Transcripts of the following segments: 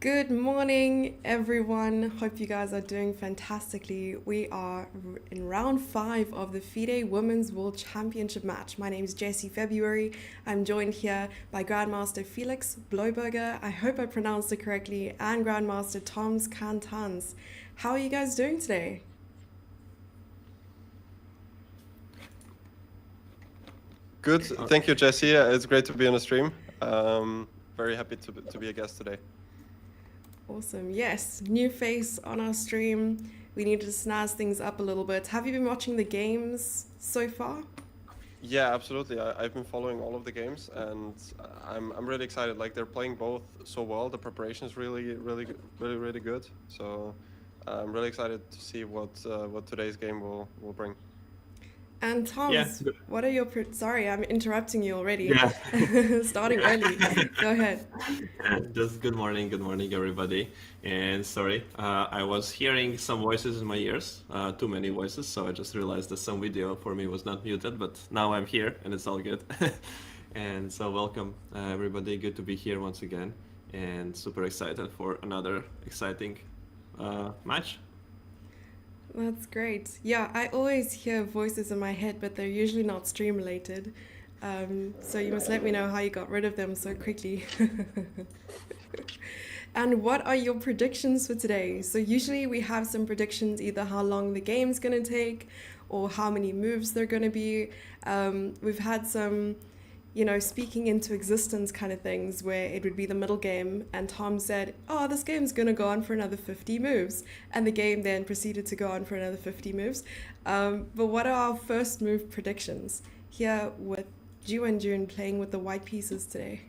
Good morning, everyone. Hope you guys are doing fantastically. We are in round 5 of the FIDE Women's World Championship match. My name is Jessie February. I'm joined here by Grandmaster Felix Bloberger. I hope I pronounced it correctly, and Grandmaster Tom's Kantāns. How are you guys doing today? Good. Thank you, Jesse. It's great to be on the stream. Very happy to be a guest today. Awesome. Yes, new face on our stream. We need to snazz things up a little bit. Have you been watching the games so far? Yeah, absolutely. I've been following all of the games, and I'm really excited. Like they're playing both so well. The preparation is really good. So I'm really excited to see what today's game will bring. And Yeah, Tom's, what are your... Sorry, I'm interrupting you already. yeah. Starting early. Go ahead. Just good morning, everybody. And sorry, I was hearing some voices in my ears, too many voices, so I just realized that some video for me was not muted, but now I'm here and it's all good. And so welcome, everybody. Good to be here once again, and super excited for another exciting match. That's great. Yeah, I always hear voices in my head, but they're usually not stream related. So you must let me know how you got rid of them so quickly. And what are your predictions for today? So usually we have some predictions, either how long the game's going to take or how many moves they're going to be. We've had some, speaking into existence kind of things where it would be the middle game and Tom said, oh, this game's going to go on for another 50 moves. And the game then proceeded to go on for another 50 moves. But what are our first move predictions here with Ju and June playing with the white pieces today?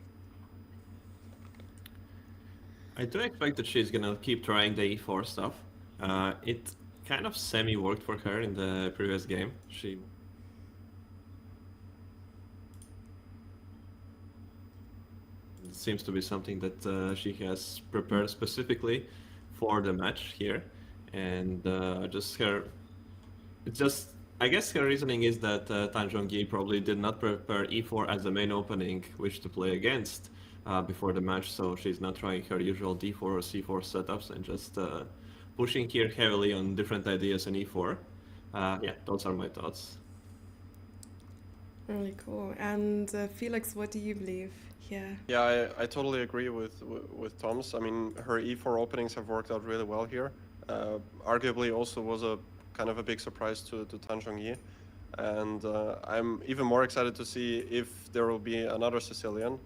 I do expect that she's gonna keep trying the E4 stuff. It kind of semi-worked for her in the previous game. She it seems to be something that she has prepared specifically for the match here, and just her. It's just I guess her reasoning is that Tan Zhongyi probably did not prepare E4 as the main opening which to play against before the match, so she's not trying her usual D4 or C4 setups and just pushing here heavily on different ideas in E4. Yeah, those are my thoughts. Really cool. And Felix, what do you believe here? Yeah, I totally agree with Tom's. I mean, her E4 openings have worked out really well here. Arguably, also was a kind of a big surprise to Tan Zhongyi. And I'm even more excited to see if there will be another Sicilian,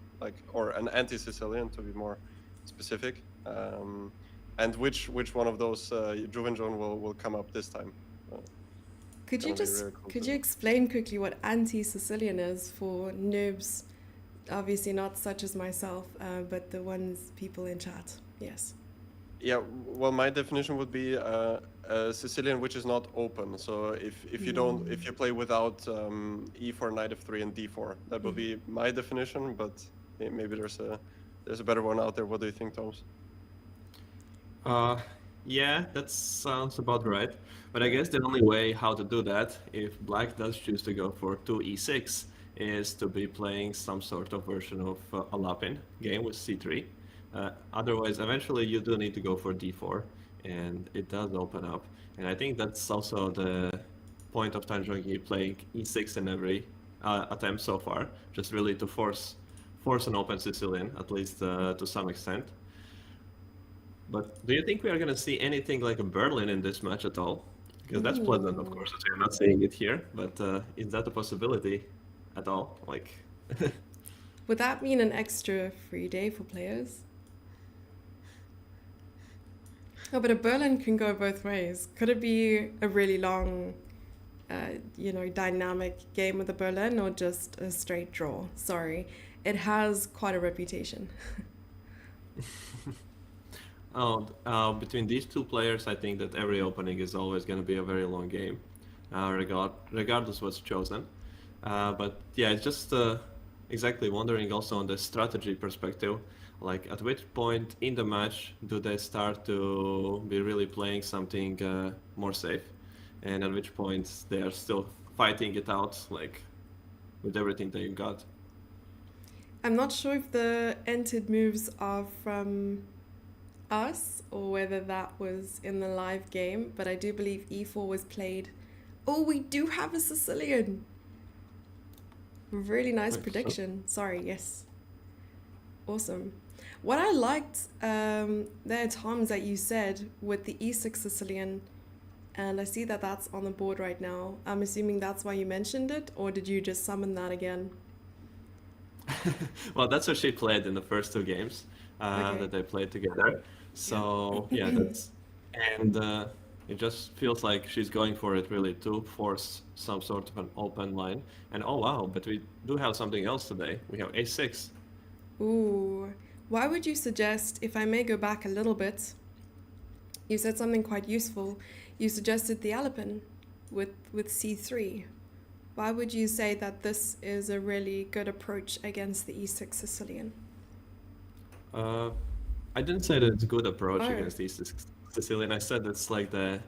or an anti-Sicilian to be more specific, and which one of those Juvenjon will come up this time. Could you explain quickly what anti-Sicilian is for noobs? Obviously not such as myself, but the ones people in chat. Yes. Yeah, well, my definition would be a Sicilian which is not open. So if you play without E4, Knight F3, and D4, that would be my definition. But maybe there's a better one out there. What do you think, Toms? Yeah, that sounds about right. But I guess the only way how to do that, if black does choose to go for 2e6, is to be playing some sort of version of a Lapin game with c3. Otherwise, eventually you do need to go for d4, and it does open up. And I think that's also the point of Tan Zhongyi playing e6 in every attempt so far, just really to force an open Sicilian, at least to some extent. But do you think we are going to see anything like a Berlin in this match at all? Because that's pleasant, of course, as we're not seeing it here. But is that a possibility at all? Would that mean an extra free day for players? Oh, but a Berlin can go both ways. Could it be a really long, dynamic game with a Berlin, or just a straight draw? Sorry, it has quite a reputation. Between these two players, I think that every opening is always going to be a very long game, regardless what's chosen. But yeah, it's just exactly wondering also on the strategy perspective, like at which point in the match do they start to be really playing something more safe, and at which point they are still fighting it out, like with everything that you got. I'm not sure if the entered moves are from us or whether that was in the live game, but I do believe e4 was played. Oh, we do have a Sicilian. Really nice Right, so prediction. Sorry, yes. Awesome. What I liked there, Tom, is that you said with the e6 Sicilian, and I see that that's on the board right now. I'm assuming that's why you mentioned it, or did you just summon that again? well, that's what she played in the first two games Okay. that they played together. Yeah. So yeah, that's and it just feels like she's going for it really to force some sort of an open line. And oh wow, but we do have something else today. We have a6. Ooh. Why would you suggest, if I may go back a little bit, you said something quite useful. You suggested the Alpen with c3. Why would you say that this is a really good approach against the e6 Sicilian? Uh, I didn't say that it's a good approach Oh, against East Sicilian. I said it's like the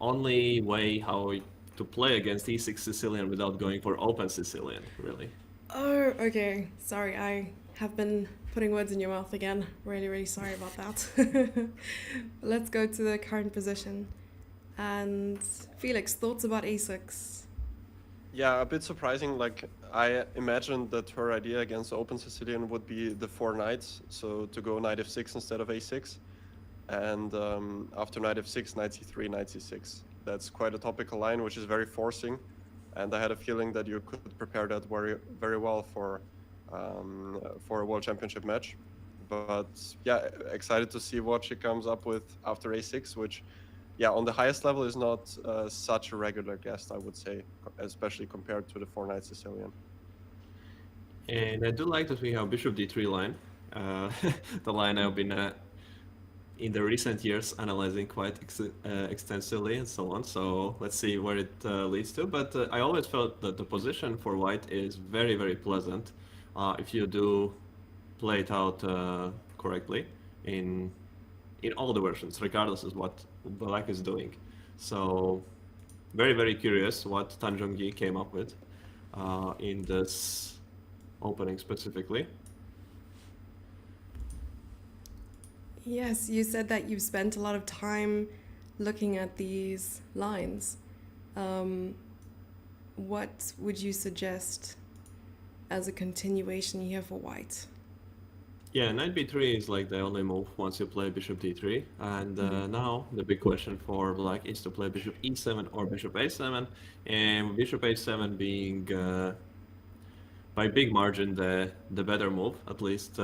only way how to play against E6 Sicilian without going for open Sicilian, really. oh, okay. Sorry, I have been putting words in your mouth again. Really, really sorry about that. Let's go to the current position. And Felix, thoughts about a6? Yeah, a bit surprising. Like I imagined that her idea against the open Sicilian would be the four knights, so to go knight f6 instead of a6, and after knight f6, knight c3, knight c6. That's quite a topical line, which is very forcing, and I had a feeling that you could prepare that very very well for a world championship match. But yeah, excited to see what she comes up with after a6, which yeah, on the highest level is not such a regular guest, I would say, especially compared to the four knight Sicilian. And I do like that we have bishop d3 line, the line I've been in the recent years analyzing quite extensively and so on. So let's see where it leads to. But I always felt that the position for white is very, very pleasant if you do play it out correctly in all the versions, regardless of what black is doing. So very, very curious what Tan Zhongyi came up with in this opening specifically. Yes, you said that you've spent a lot of time looking at these lines. Um, what would you suggest as a continuation here for white? Yeah, knight b3 is like the only move once you play bishop d3. And now the big question for black is to play bishop e7 or bishop a7. And bishop a7 being by big margin the better move, at least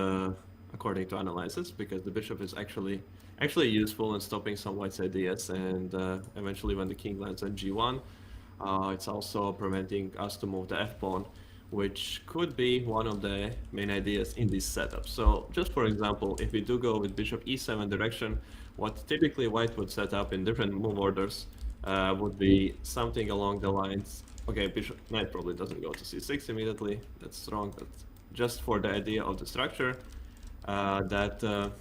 according to analysis, because the bishop is actually useful in stopping some white's ideas. And eventually when the king lands on g1, it's also preventing us to move the f-pawn, which could be one of the main ideas in this setup. So just for example, if we do go with bishop e7 direction, what typically white would set up in different move orders would be something along the lines, okay, bishop knight probably doesn't go to c6 immediately, that's wrong, but just for the idea of the structure, that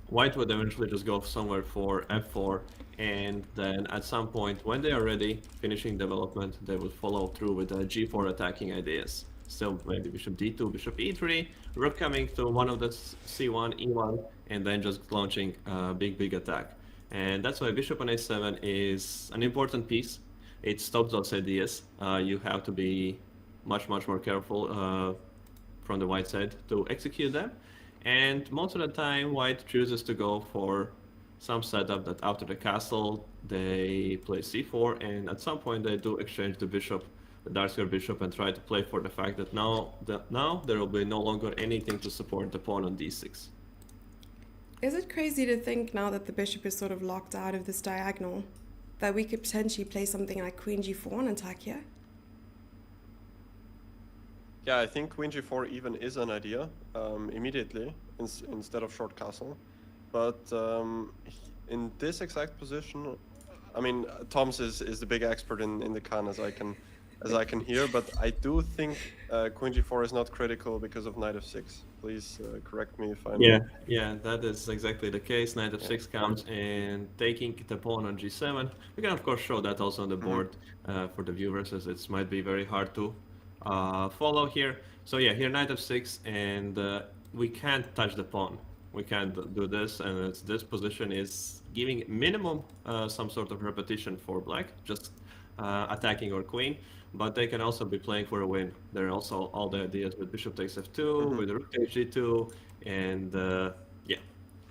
white would eventually just go somewhere for f4, and then at some point when they are ready, finishing development, they would follow through with g4 attacking ideas. Still maybe bishop d2, bishop e3, rook coming to one of the c1, e1, and then just launching a big attack. And that's why bishop on a7 is an important piece. It stops those ideas. You have to be much more careful from the white side to execute them. And most of the time, white chooses to go for some setup that after the castle, they play c4, and at some point they do exchange the bishop, the dark square bishop, and try to play for the fact that now there will be no longer anything to support the pawn on d6. Is it crazy to think now that the bishop is sort of locked out of this diagonal that we could potentially play something like queen g4 and attack here? Yeah, I think queen g4 even is an idea immediately instead of short castle. But in this exact position, I mean, Toms is the big expert in the Khan as I can hear, but I do think queen g4 is not critical because of knight f6. Please correct me if I'm... Yeah, that is exactly the case. Knight f6 comes and taking the pawn on g7. We can of course show that also on the board for the viewers, as it might be very hard to follow here. So yeah, here knight f6, and we can't touch the pawn. we can't do this, and this position is giving minimum some sort of repetition for black, just attacking our queen, but they can also be playing for a win. There are also all the ideas with bishop takes f2, with rook takes g2, and yeah,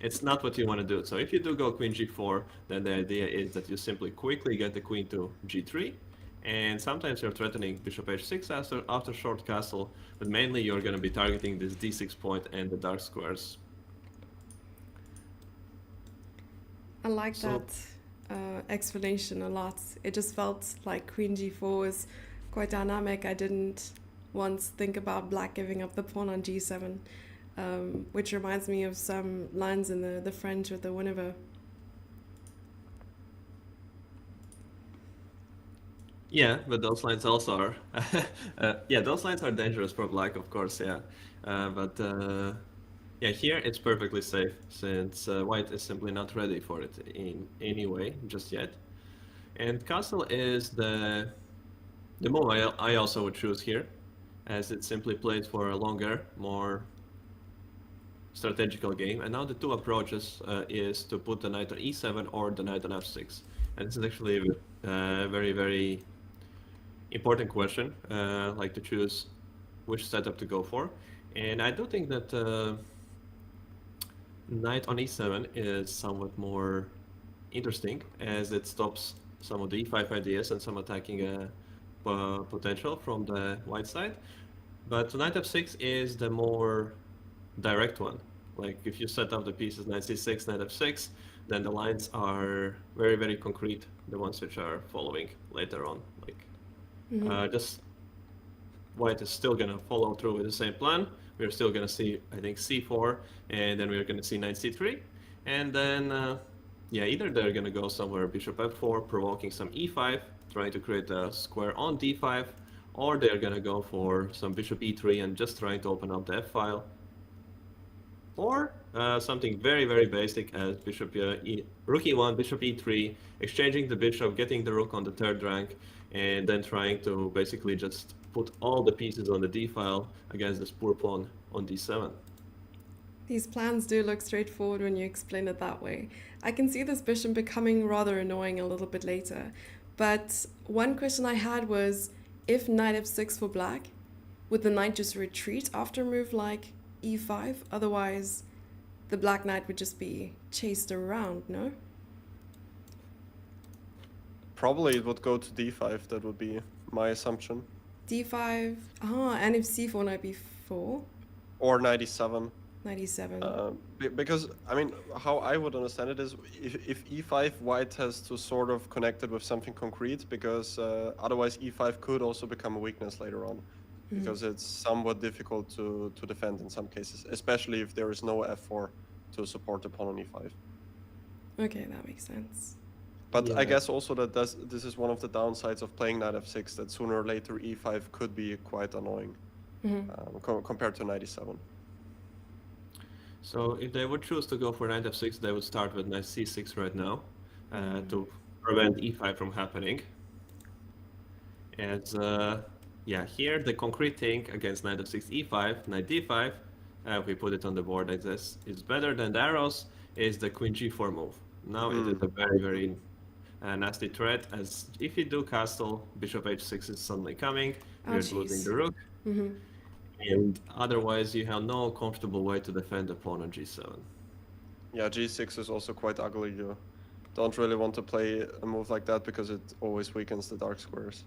it's not what you want to do. So if you do go queen g4, then the idea is that you simply quickly get the queen to g3, and sometimes you're threatening bishop h6 after short castle, but mainly you're going to be targeting this d6 point and the dark squares. I like that explanation a lot. It just felt like queen g4 was quite dynamic. I didn't once think about black giving up the pawn on g7, which reminds me of some lines in the French with the whenever. Yeah, but those lines also are, yeah, those lines are dangerous for black, of course, yeah. But yeah, here it's perfectly safe since white is simply not ready for it in any way just yet. And castle is the move I also would choose here, as it simply plays for a longer, more strategical game. And now the two approaches is to put the knight on e7 or the knight on f6. And this is actually a very, very important question, like to choose which setup to go for. And I do think that knight on e7 is somewhat more interesting, as it stops some of the e5 ideas and some attacking potential from the white side. But knight f6 is the more direct one. Like if you set up the pieces knight c6, knight f6, then the lines are very, very concrete, the ones which are following later on. Like just white is still gonna follow through with the same plan. We're still gonna see, I think, c4, and then we're gonna see knight c3, and then yeah, either they're gonna go somewhere bishop f4, provoking some e5, trying to create a square on d5, or they're gonna go for some bishop e3 and just trying to open up the f file, or something very, very basic as rook e1, bishop e3, exchanging the bishop, getting the rook on the third rank, and then trying to basically just put all the pieces on the d file against this poor pawn on d7. These plans do look straightforward when you explain it that way. I can see this bishop becoming rather annoying a little bit later. But one question I had was, if knight f6 for black, would the knight just retreat after a move like e5? Otherwise, the black knight would just be chased around, no? Probably it would go to d5. That would be my assumption. d5, and if c4, knight b4? Or knight e7. 97. Because, I mean, how I would understand it is if e5, white has to sort of connect it with something concrete, because otherwise e5 could also become a weakness later on, because it's somewhat difficult to defend in some cases, especially if there is no f4 to support the pawn on e5. Okay, that makes sense. But Yeah. I guess also that this is one of the downsides of playing knight f6, that sooner or later e5 could be quite annoying compared to knight e7. So if they would choose to go for knight f6, they would start with knight c6 right now to prevent e5 from happening. And yeah, here the concrete thing against knight f6, e5, knight d5, if we put it on the board like this, is better than the arrows, is the queen g4 move. Now it is a very, very nasty threat, as if you do castle, bishop h6 is suddenly coming, you're losing the rook. And otherwise, you have no comfortable way to defend the pawn on g7. Yeah, g6 is also quite ugly. You don't really want to play a move like that because it always weakens the dark squares.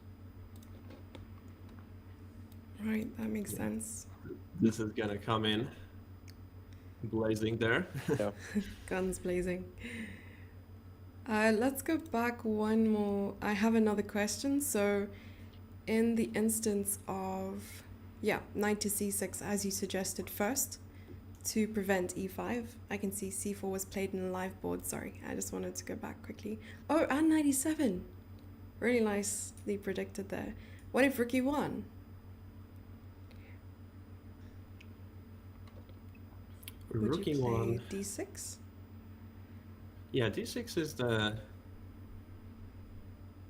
Right, that makes sense. This is gonna come in blazing there. Yeah. Guns blazing. Let's go back one more. I have another question. So, in the instance of, knight to c6, as you suggested first, to prevent e5. I can see c4 was played in a live board. Sorry, I just wanted to go back quickly. Oh, and 97. Really nicely predicted there. What if rook e1? Would Rook you e1. play d6? Yeah, d6 is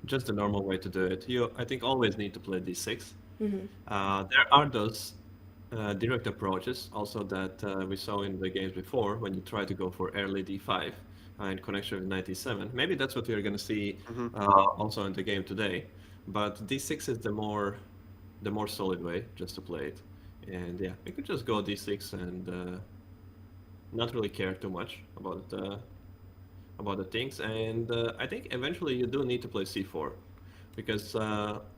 just the normal way to do it. You, I think, always need to play d6. There are those direct approaches, also that we saw in the games before when you try to go for early d5 in connection with 97. Maybe that's what we're going to see Hmm. also in the game today. But d6 is the more solid way just to play it. And yeah, we could just go d6 and not really care too much about the things. And I think eventually you do need to play c4 because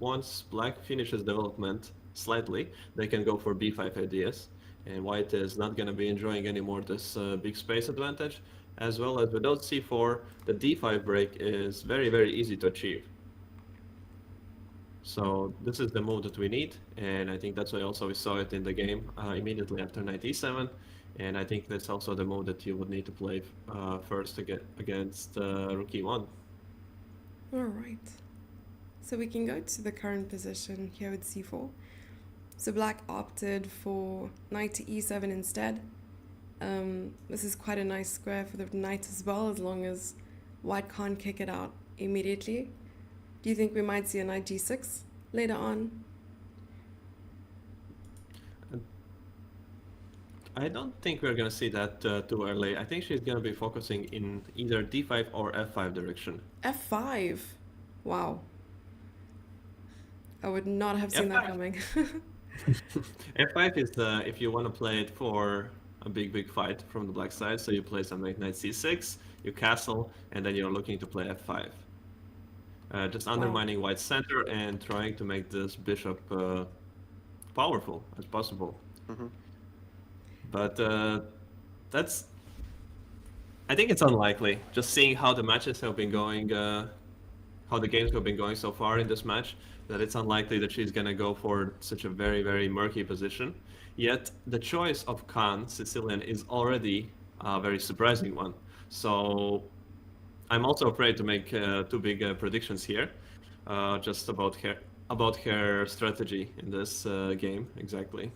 once black finishes development slightly, they can go for b5 ideas, and white is not going to be enjoying anymore this big space advantage, as well as without c4, the d5 break is very, very easy to achieve. So this is the move that we need, and I think that's why also we saw it in the game immediately after knight e7, and I think that's also the move that you would need to play first against rook e1. All right. So we can go to the current position here with c4. So black opted for knight to e7 instead. This is quite a nice square for the knight as well, as long as white can't kick it out immediately. Do you think we might see a knight g6 later on? I don't think we're gonna see that too early. I think she's gonna be focusing in either d5 or f5 direction. f5. Wow. I would not have seen that F5. coming. F5 is if you want to play it for a big fight from the black side. So you play something like knight c6, you castle, and then you're looking to play f5. Just undermining white's center and trying to make this bishop powerful as possible. Hmm. But that's, I think it's unlikely. Just seeing how the matches have been going, how the games have been going so far in this match, that it's unlikely that she's gonna go for such a very murky position. Yet the choice of Khan, Sicilian, is already a very surprising one. So I'm also afraid to make too big predictions here, just about her strategy in this game exactly.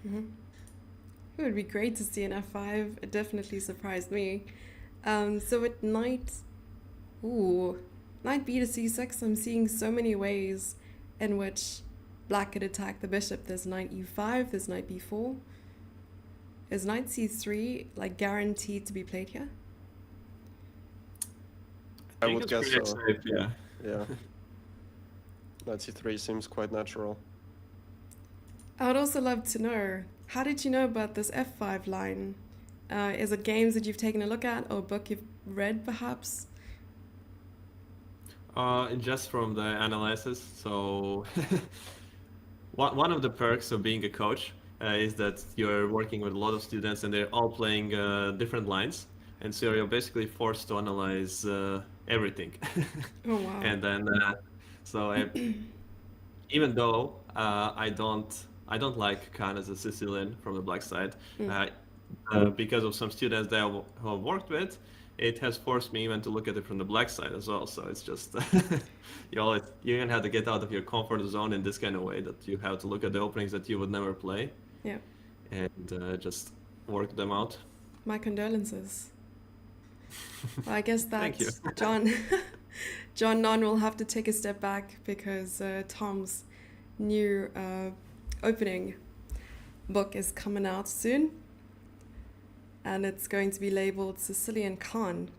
It would be great to see an f5. It definitely surprised me. So with knight b to c6, I'm seeing so many ways in which black could attack the bishop. There's knight e5, there's knight b4. Is knight c3 like guaranteed to be played here? I think would it's guess pretty so. safe, yeah. Yeah. Knight c3 seems quite natural. I would also love to know, how did you know about this f5 line? Is it games that you've taken a look at or a book you've read perhaps? Just from the analysis. So one of the perks of being a coach is that you're working with a lot of students and they're all playing different lines, and so you're basically forced to analyze everything. Oh wow. And then even though I don't like Khan as a Sicilian from the black side, because of some students that who I've worked with, it has forced me even to look at it from the black side as well. So it's just you're gonna have to get out of your comfort zone in this kind of way, that you have to look at the openings that you would never play Yeah. and just work them out. My condolences. Well, I guess Thank that you. John Non will have to take a step back because Tom's new opening book is coming out soon, and it's going to be labeled Sicilian Khan,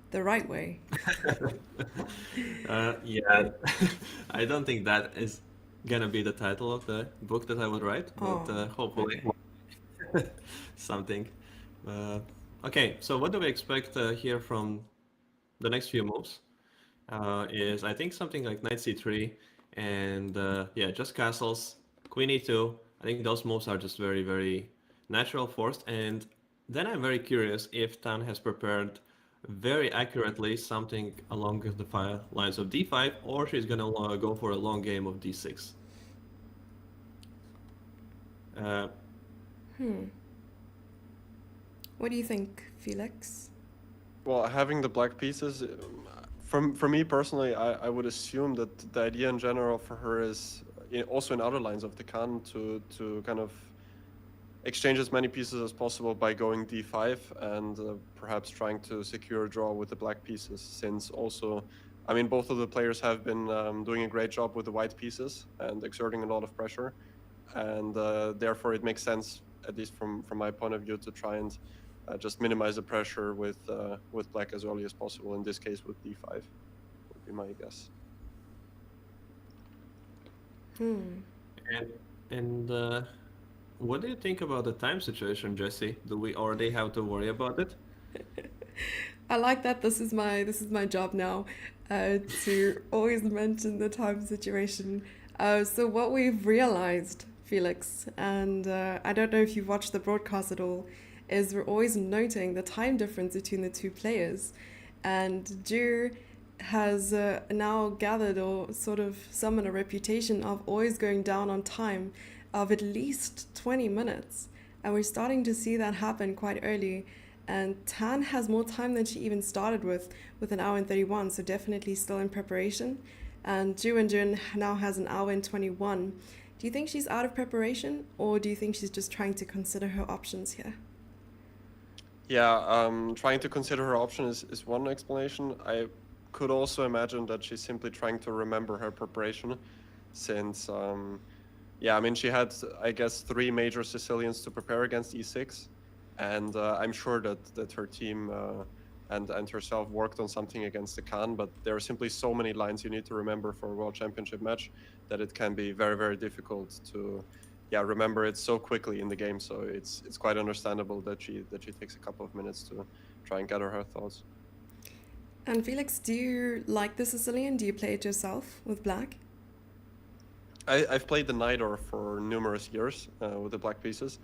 the right way. Yeah, I don't think that is gonna be the title of the book that I would write, but Oh, hopefully okay. something. Okay, so what do we expect here from the next few moves? Is I think something like knight c3 and yeah, just castles, queen e2. I think those moves are just very natural forced, and then I'm very curious if Tan has prepared very accurately something along the lines of d5, or she's gonna go for a long game of d6. Uh, What do you think, Felix? Well, having the black pieces, for me personally, I would assume that the idea in general for her is also in other lines of the Khan to kind of exchange as many pieces as possible by going d5 and perhaps trying to secure a draw with the black pieces, since also, I mean, both of the players have been doing a great job with the white pieces and exerting a lot of pressure. and therefore it makes sense, at least from my point of view, to try and just minimize the pressure with black as early as possible. In this case, with d5 would be my guess. And what do you think about the time situation, Jesse? Do we already have to worry about it? I like that this is my job now, to always mention the time situation. So what we've realized, Felix, and I don't know if you've watched the broadcast at all, is we're always noting the time difference between the two players, and Ju has now gathered or sort of summoned a reputation of always going down on time of at least 20 minutes, and we're starting to see that happen quite early. And Tan has more time than she even started with an hour and 31, so definitely still in preparation. And Ju and Jun now has an hour and 21. Do you think she's out of preparation, or do you think she's just trying to consider her options here? Yeah, trying to consider her option is one explanation. I could also imagine that she's simply trying to remember her preparation, since yeah, I mean, she had, I guess, 3 major Sicilians to prepare against e6, and I'm sure that her team and herself worked on something against the Khan, but there are simply so many lines you need to remember for a World Championship match that it can be very, very difficult to, yeah, remember it so quickly in the game. So it's quite understandable that she takes a couple of minutes to try and gather her thoughts. And Felix, do you like the Sicilian? Do you play it yourself with black? I've played the Nidor for numerous years with the black pieces,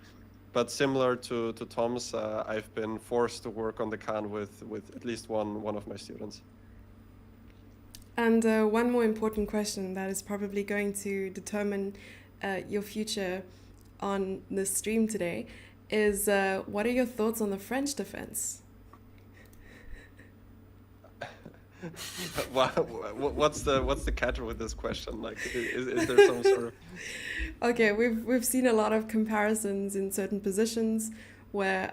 but similar to Tom's, I've been forced to work on the Khan with at least one of my students. And one more important question that is probably going to determine your future on the stream today is what are your thoughts on the French defense? What's the catch with this question? Like, is there some sort of... Okay, we've seen a lot of comparisons in certain positions where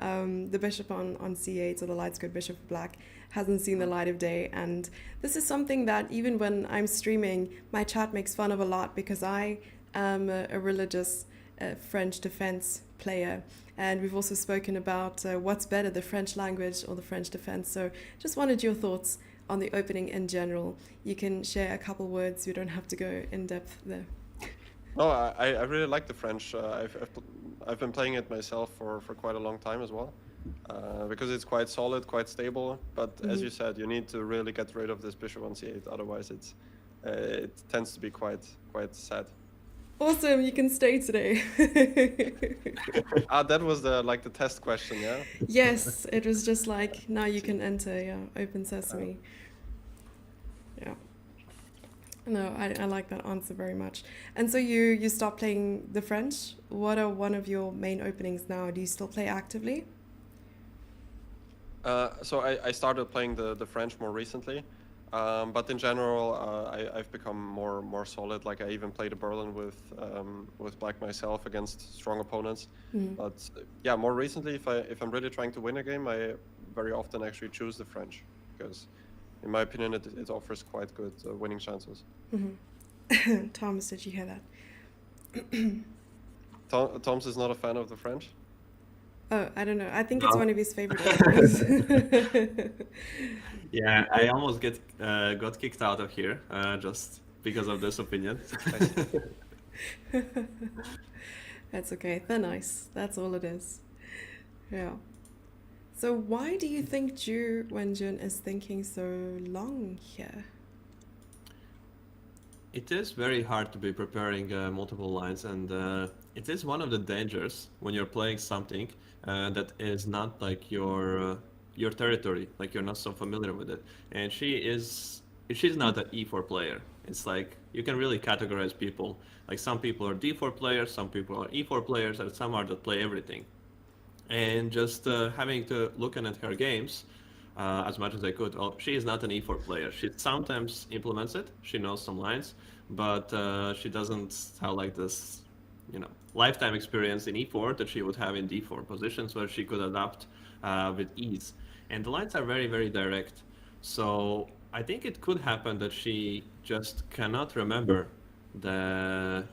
the bishop on c8, or the light squared bishop for black, hasn't seen the light of day. And this is something that even when I'm streaming, my chat makes fun of a lot, because I am a religious French defense player. And we've also spoken about what's better, the French language or the French defense. So just wanted your thoughts on the opening in general. You can share a couple words, you don't have to go in depth there. No, I really like the French. I've been playing it myself for quite a long time as well, because it's quite solid, quite stable. But as you said, you need to really get rid of this bishop on c8, otherwise it tends to be quite sad. Awesome, you can stay today. That was the test question, yeah? Yes, it was just like, now you can enter, yeah, open sesame. Yeah. No, I like that answer very much. And so you stopped playing the French. What are one of your main openings now? Do you still play actively? So I started playing the French more recently, but in general, I've become more solid. Like, I even played a Berlin with black myself against strong opponents. But yeah, more recently, if I'm really trying to win a game, I very often actually choose the French, because in my opinion, it offers quite good winning chances. Thomas, did you hear that? Tom's is not a fan of the French? Oh, I don't know. I think No. it's one of his favorite openings. Yeah, I almost got kicked out of here just because of this opinion. That's okay. They're nice. That's all it is. Yeah. So why do you think Ju Wenjun is thinking so long here? It is very hard to be preparing multiple lines, and it is one of the dangers when you're playing something that is not like your territory, like you're not so familiar with it. And she's not an e4 player. It's like you can really categorize people. Like, some people are d4 players, some people are e4 players, and some are that play everything. And just having to look at her games as much as I could. Well, she is not an e4 player. She sometimes implements it. She knows some lines, but she doesn't have like this, lifetime experience in e4 that she would have in d4 positions where she could adapt with ease. And the lines are very, very direct. So I think it could happen that she just cannot remember the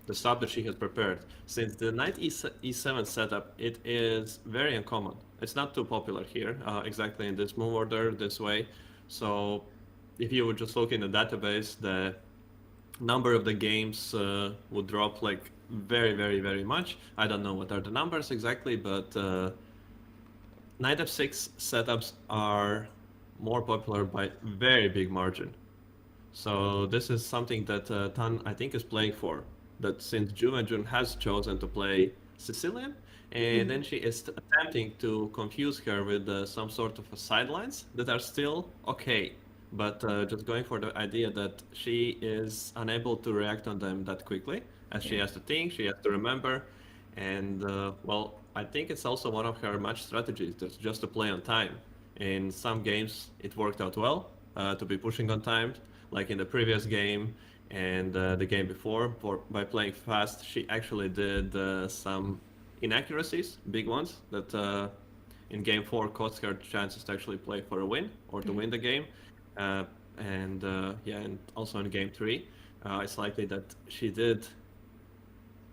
the stuff that she has prepared. Since the knight e7 setup, it is very uncommon. It's not too popular here, exactly in this move order, this way. So if you would just look in the database, the number of the games would drop like very, very, very much. I don't know what are the numbers exactly, but knight f6 setups are more popular by very big margin. So this is something that Tan, I think, is playing for. That since Jun has chosen to play Sicilian, and then she is attempting to confuse her with some sort of sidelines that are still okay, but just going for the idea that she is unable to react on them that quickly, as she has to think, she has to remember, and well, I think it's also one of her match strategies, just to play on time. In some games, it worked out well to be pushing on time, like in the previous game and the game before. By playing fast, she actually did some inaccuracies, big ones, that in game 4 cost her chances to actually play for a win or to win the game. And also in game 3, it's likely that she did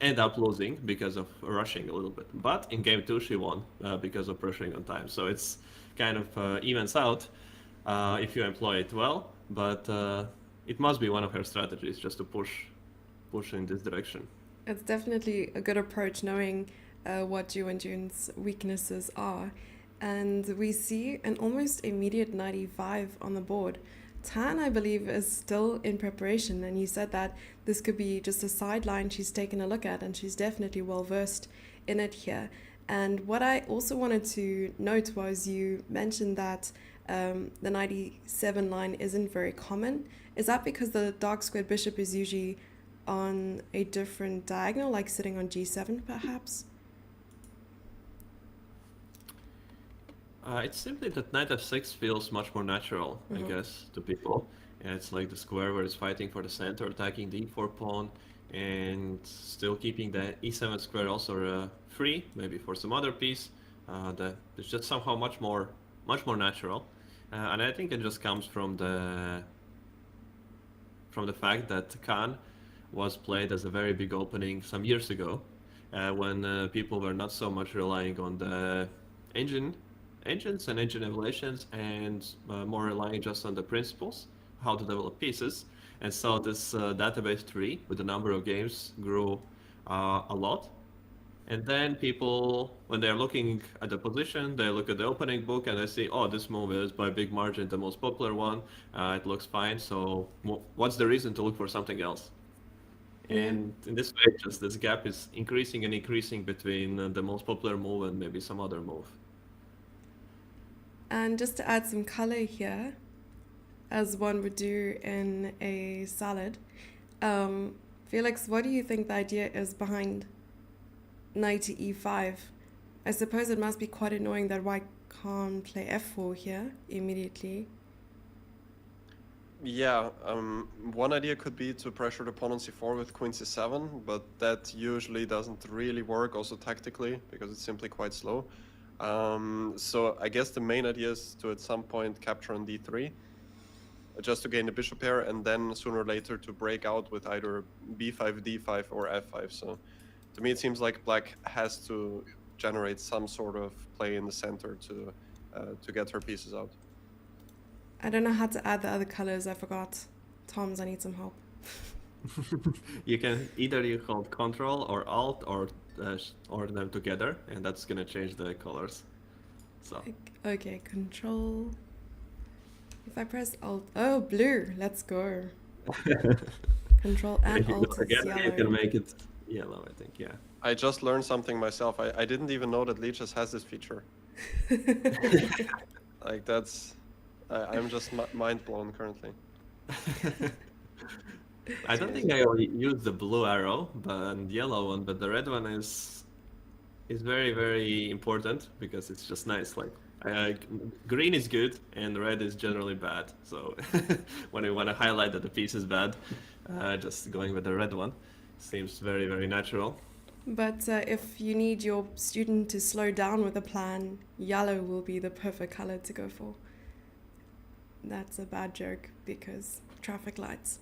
end up losing because of rushing a little bit. But in game 2, she won because of pressuring on time. So it's kind of evens out if you employ it well. But it must be one of her strategies just to push in this direction. It's definitely a good approach, knowing what Jun's weaknesses are. And we see an almost immediate 95 on the board. Tan, I believe, is still in preparation, and you said that this could be just a sideline she's taken a look at, and she's definitely well versed in it here. And what I also wanted to note was you mentioned that the 97 line isn't very common. Is that because the dark squared bishop is usually on a different diagonal, like sitting on g7 perhaps? It's simply that knight f6 feels much more natural, I guess, to people. And it's like the square where it's fighting for the center, attacking the e4 pawn, and still keeping the e7 square also free, maybe for some other piece. It's just somehow much more natural. And I think it just comes from the fact that Khan was played as a very big opening some years ago, when people were not so much relying on the engines and engine evaluations, and more relying just on the principles, how to develop pieces. And so this database tree with the number of games grew a lot. And then people, when they're looking at the position, they look at the opening book and they see, oh, this move is by big margin the most popular one. It looks fine. So what's the reason to look for something else? And in this way, just this gap is increasing and increasing between the most popular move and maybe some other move. And just to add some color here, as one would do in a salad, Felix, what do you think the idea is behind knight to e5? I suppose it must be quite annoying that white can't play f4 here immediately. Yeah, one idea could be to pressure the pawn on c4 with queen c7, but that usually doesn't really work also tactically because it's simply quite slow. So I guess the main idea is to at some point capture on d3 just to gain the bishop pair, and then sooner or later to break out with either b5, d5 or f5. So to me it seems like black has to generate some sort of play in the center to get her pieces out. I don't know how to add the other colors, I forgot. Tom's, I need some help. You can either you hold Control or Alt or them together, and that's gonna change the colors. So Okay, Control. If I press Alt, oh, blue, let's go. Control and if you Alt go is together, yellow. you can make it yellow, I think. Yeah. I just learned something myself. I didn't even know that Lichess has this feature. Like that's, I'm just mind blown currently. I don't think I only use the blue arrow and yellow one, but the red one is very, very important because it's just nice. Like green is good and red is generally bad. So when you want to highlight that the piece is bad, just going with the red one seems very, very natural. But if you need your student to slow down with a plan, yellow will be the perfect color to go for. That's a bad joke because traffic lights.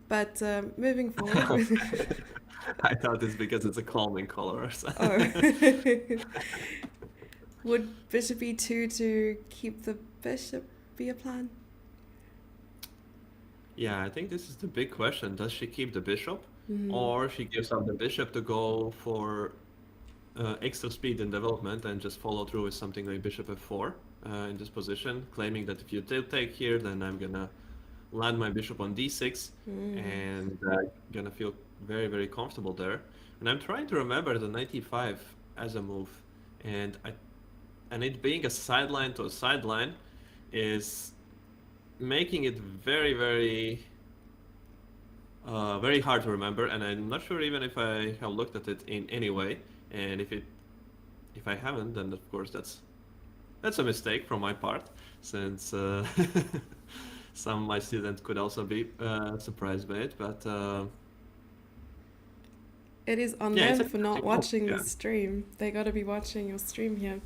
But moving forward, I thought it's because it's a calming color or Oh. something. Would bishop e2 to keep the bishop be a plan? Yeah, I think this is the big question. Does she keep the bishop, Mm-hmm. or she gives up the bishop to go for extra speed in development and just follow through with something like bishop f4 in this position, claiming that if you take here, then I'm gonna land my bishop on d6 Mm. and gonna feel very, very comfortable there. And I'm trying to remember the knight e5 as a move, and it being a sideline to a sideline is making it very, very, very hard to remember. And I'm not sure even if I have looked at it in any way. And if I haven't, then of course that's a mistake from my part, since some of my students could also be surprised by it. But It is on yeah, it's them an for not interesting move. watching the Yeah. stream. They gotta be watching your stream here.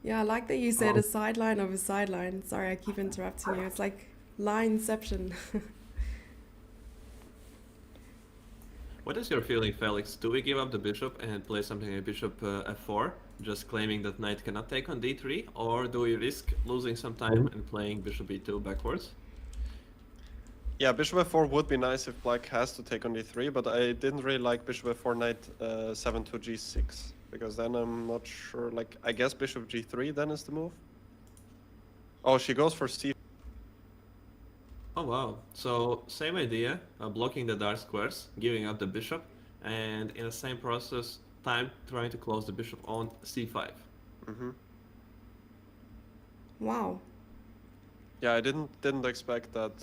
Yeah, I like that you said a sideline of a sideline. Sorry, I keep interrupting you. It's like lineception. What is your feeling, Felix? Do we give up the bishop and play something like bishop f4, just claiming that knight cannot take on d3, or do we risk losing some time and playing bishop e2 backwards? Yeah, bishop f4 would be nice if black has to take on d3, but I didn't really like bishop f4 knight 7 to g6, because then I'm not sure, like, I guess bishop g3 then is the move. Oh, she goes for c. Oh wow, so same idea, blocking the dark squares, giving up the bishop, and in the same process, time trying to close the bishop on c5. Mm-hmm. Wow. Yeah, I didn't expect that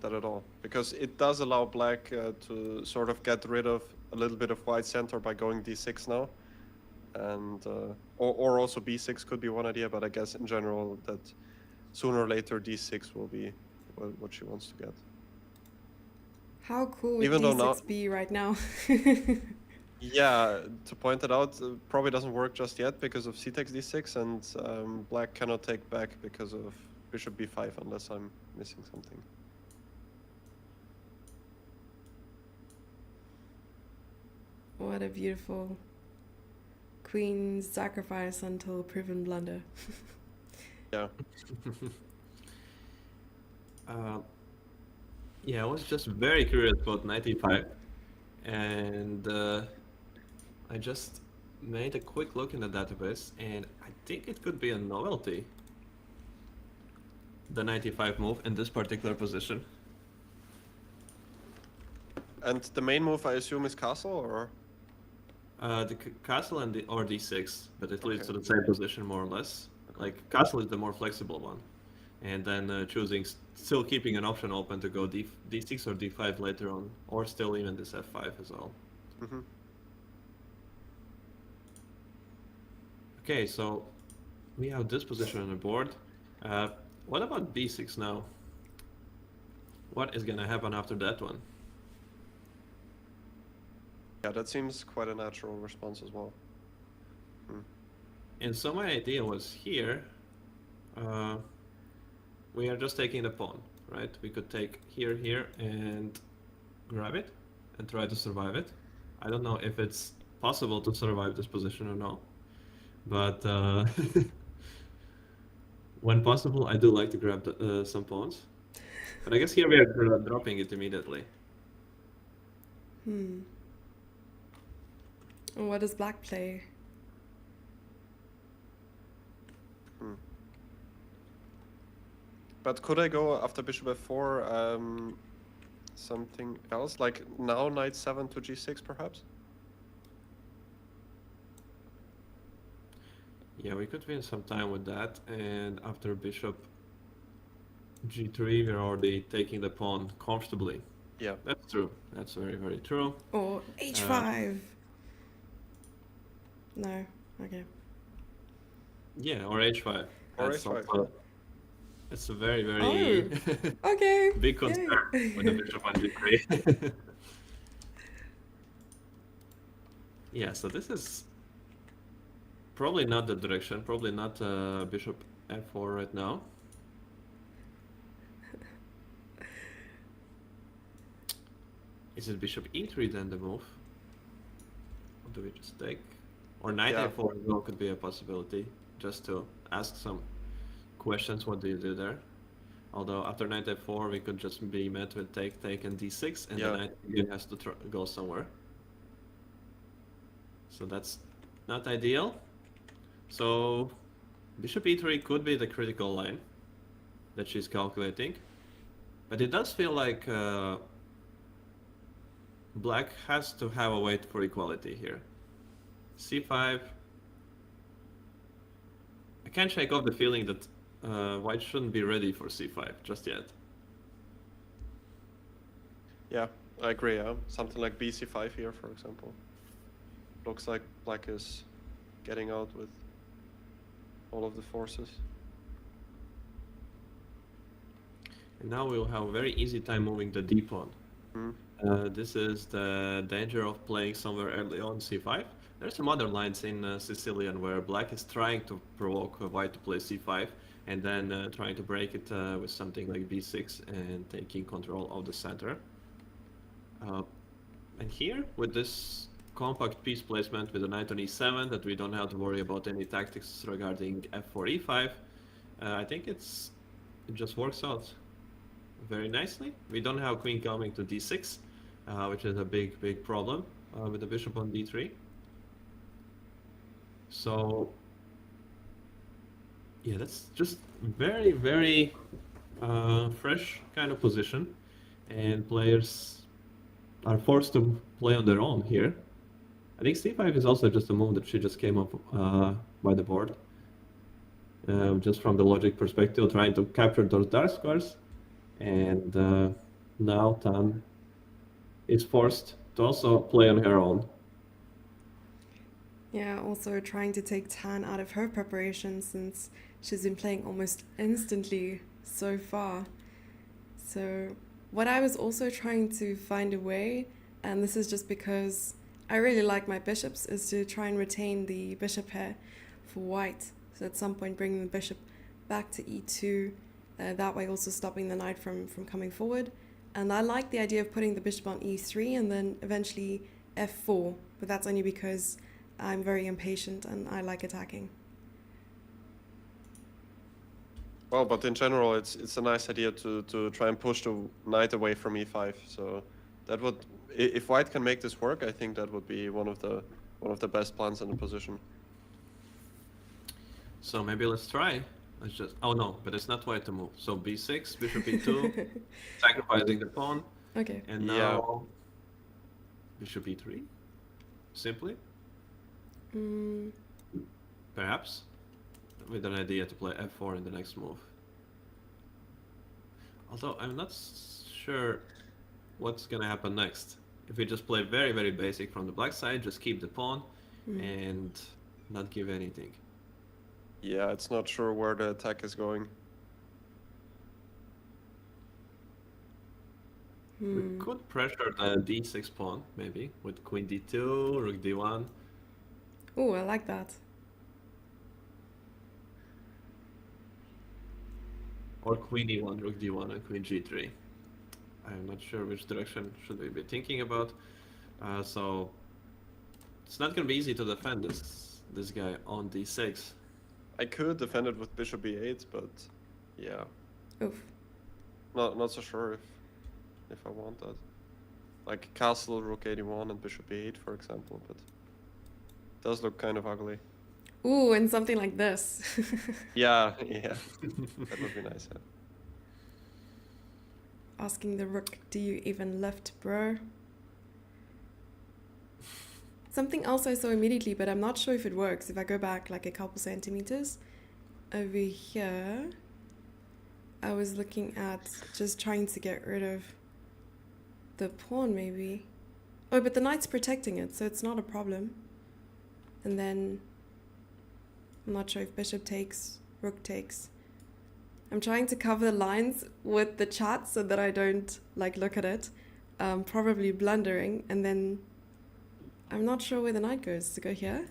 that at all, because it does allow black to sort of get rid of a little bit of white center by going d6 now, and or also b6 could be one idea, but I guess in general that sooner or later d6 will be what she wants to get. How cool would Even though now, D6 be right now? yeah, to point it out, probably doesn't work just yet because of c takes d6, and black cannot take back because of bishop b5 unless I'm missing something. What a beautiful queen sacrifice until proven blunder. Yeah. Yeah, I was just very curious about knight e5, and I just made a quick look in the database, and I think it could be a novelty, the knight e5 move in this particular position. And the main move, I assume, is castle, or? The castle and or d6, but it leads Okay. to the same position more or less. Okay. Like castle is the more flexible one, and then choosing, still keeping an option open to go d6 or d5 later on, or still even this f5 as well. Mm-hmm. Okay, so we have this position on the board. What about b6 now? What is gonna happen after that one? Yeah, that seems quite a natural response as well. And so my idea was here, we are just taking the pawn, right? We could take here, here, and grab it, and try to survive it. I don't know if it's possible to survive this position or not, but when possible, I do like to grab some pawns. But I guess here we are dropping it immediately. And what does black play? But could I go after bishop f4 something else, like now knight 7 to g6 perhaps? Yeah, we could win some time with that, and after bishop g3, we're already taking the pawn comfortably. Yeah. That's true. That's very, very true. Or h5? No. Okay. Yeah, or h5. Or That's h5. also, it's a very, very Okay. big concern with the bishop on g3. Yeah, so this is probably not the direction, probably not bishop f4 right now. Is it bishop e3 then the move? Or do we just take? Or knight Yeah. a4 as well could be a possibility, just to ask some questions. What do you do there? Although after knight a4 we could just be met with take and d6, and Yeah. the knight again has to go somewhere. So that's not ideal. So bishop e3 could be the critical line that she's calculating. But it does feel like black has to have a wait for equality here. c5. I can't shake off the feeling that white shouldn't be ready for c5 just yet. Yeah, I agree. Yeah, something like bc5 here, for example. Looks like black is getting out with all of the forces. And now we'll have a very easy time moving the d pawn. Mm. This is the danger of playing somewhere early on c5. There's some other lines in Sicilian where black is trying to provoke white to play c5 and then trying to break it with something like b6 and taking control of the center. And here, with this compact piece placement with a knight on e7, that we don't have to worry about any tactics regarding f4, e5, I think it just works out very nicely. We don't have queen coming to d6, which is a big problem with the bishop on d3. So yeah, that's just very fresh kind of position, and players are forced to play on their own here. I think c5 is also just a move that she just came up by the board, just from the logic perspective, trying to capture those dark squares. And now Tan is forced to also play on her own. Yeah, also trying to take Tan out of her preparation since she's been playing almost instantly so far. So what I was also trying to find a way, and this is just because I really like my bishops, is to try and retain the bishop pair for white. So at some point bringing the bishop back to e2, that way also stopping the knight from coming forward. And I like the idea of putting the bishop on e3 and then eventually f4, but that's only because I'm very impatient and I like attacking. Well, but in general, it's a nice idea to try and push the knight away from e5. So that would, if white can make this work, I think that would be one of the best plans in the position. So maybe let's try. Let's just, oh no, but it's not white to move. So b6, bishop e2, sacrificing the pawn. Okay. And now bishop e3, simply. Perhaps, with an idea to play f4 in the next move. Although I'm not sure what's gonna happen next. If we just play very basic from the black side, just keep the pawn and not give anything. Yeah, it's not sure where the attack is going. We could pressure the d6 pawn, maybe, with queen d2, rook d1. Oh, I like that. Or queen e1, rook d1, and queen g3. I'm not sure which direction should we be thinking about. So it's not going to be easy to defend this guy on d6. I could defend it with bishop e8, but yeah, Oof. not so sure if I want that. Like castle, rook 81, and bishop e8, for example, but it does look kind of ugly. Ooh, and something like this. Yeah, that would be nice. Yeah. Asking the rook, do you even lift, bro? Something else I saw immediately, but I'm not sure if it works. If I go back like a couple centimeters, over here, I was looking at just trying to get rid of the pawn, maybe. Oh, but the knight's protecting it, so it's not a problem. And then, I'm not sure if bishop takes, rook takes. I'm trying to cover the lines with the chat so that I don't like look at it. Probably blundering, and then I'm not sure where the knight goes. To go here?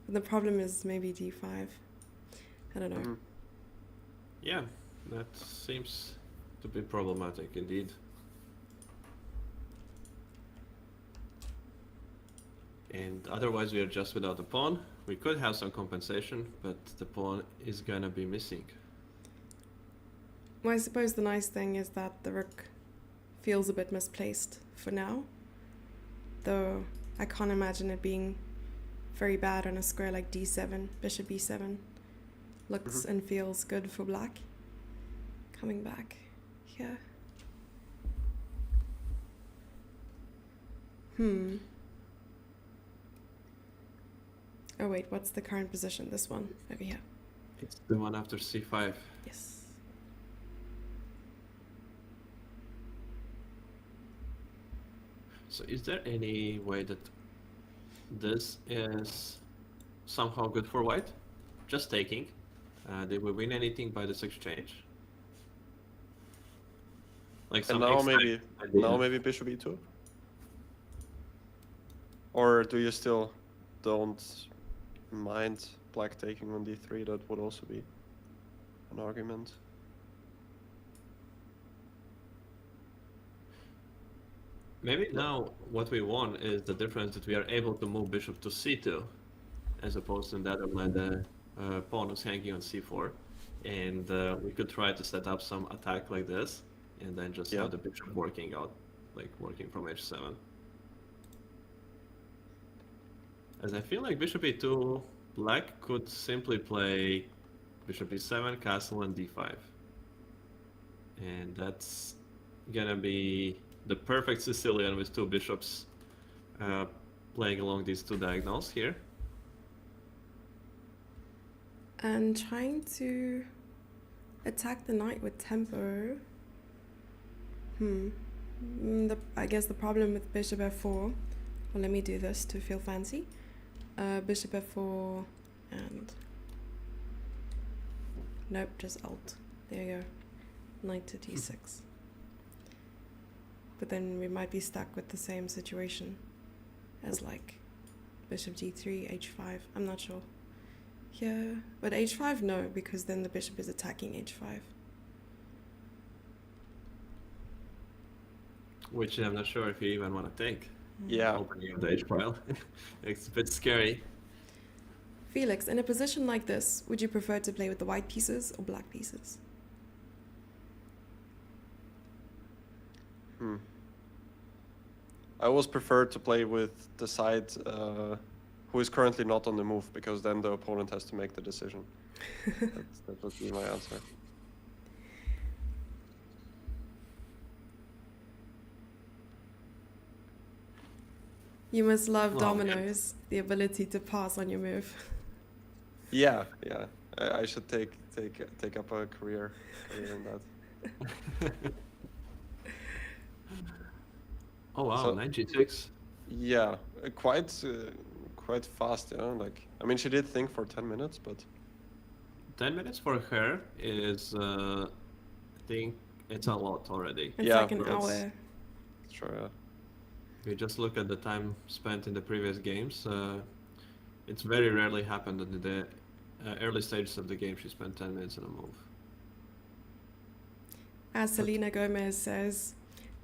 And the problem is maybe d5. I don't know. Yeah, that seems to be problematic indeed. And otherwise we are just without a pawn. We could have some compensation, but the pawn is gonna be missing. Well, I suppose the nice thing is that the rook feels a bit misplaced for now, though I can't imagine it being very bad on a square like d7. Bishop e7 looks and feels good for black. Coming back here. Oh wait, what's the current position? This one over here. It's the one after c5. Yes. So is there any way that this is somehow good for white? Just taking. Did we win anything by this exchange? Like And some now maybe bishop e2? Or do you still don't mind black taking on d3? That would also be an argument. Maybe now what we want is the difference that we are able to move bishop to c2, as opposed to that when the pawn is hanging on c4, and we could try to set up some attack like this, and then just have the bishop working out, like working from h7. As I feel like bishop e2, black could simply play bishop e7, castle, and d5, and that's gonna be the perfect Sicilian with two bishops playing along these two diagonals here. And trying to attack the knight with tempo. I guess the problem with bishop f4, well, let me do this to feel fancy. Bishop f4 and nope, just alt. There you go. Knight to d6. But then we might be stuck with the same situation as like bishop g3, h5. I'm not sure. Yeah, but h5 no, because then the bishop is attacking h5. Which I'm not sure if you even want to take. Yeah. Opening of the h file. It's a bit scary. Felix, in a position like this, would you prefer to play with the white pieces or black pieces? I always prefer to play with the side who is currently not on the move, because then the opponent has to make the decision. That would be my answer. You must love dominoes, the ability to pass on your move. Yeah. I should take up a career in that. Oh wow, So- 96. Yeah, quite fast. Like, I mean, she did think for 10 minutes, but 10 minutes for her is, I think it's a lot already. It's Yeah, like an that's- hour. sure. If you just look at the time spent in the previous games, it's very rarely happened that in the early stages of the game she spent 10 minutes in a move. As Selena Gomez says,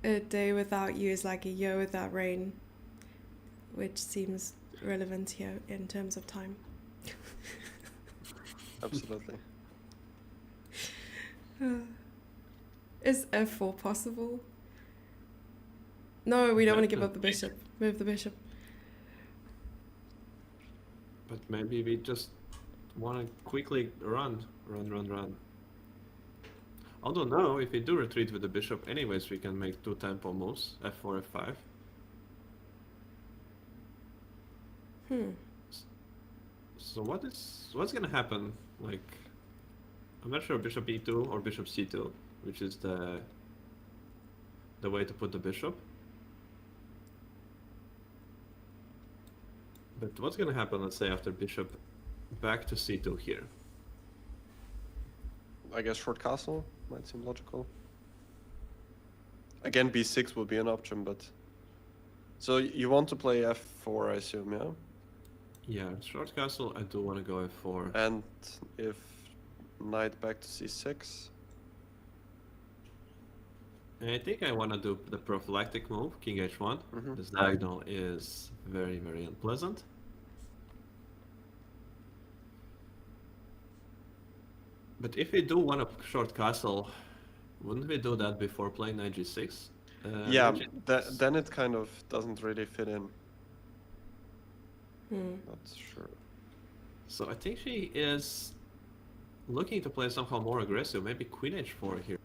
a day without you is like a year without rain, which seems relevant here in terms of time. Absolutely. Is f4 possible? No, we don't want to give up the bishop. Move the bishop. But maybe we just want to quickly run. Although no, if we do retreat with the bishop anyways, we can make two tempo moves, f4, f5. So what's gonna happen? Like, I'm not sure bishop e2 or bishop c2, which is the way to put the bishop. But what's gonna happen, let's say, after bishop back to c2 here? I guess short castle might seem logical. Again, b6 would be an option, but... So you want to play f4, I assume, yeah? Yeah, short castle, I do want to go f4. And if knight back to c6... I think I want to do the prophylactic move, king h1. Mhm. This diagonal is very, very unpleasant. But if we do want a short castle, wouldn't we do that before playing knight g6? Yeah, Knight G6. then it kind of doesn't really fit in. Hmm. Not sure. So I think she is looking to play somehow more aggressive, maybe queen h4 here.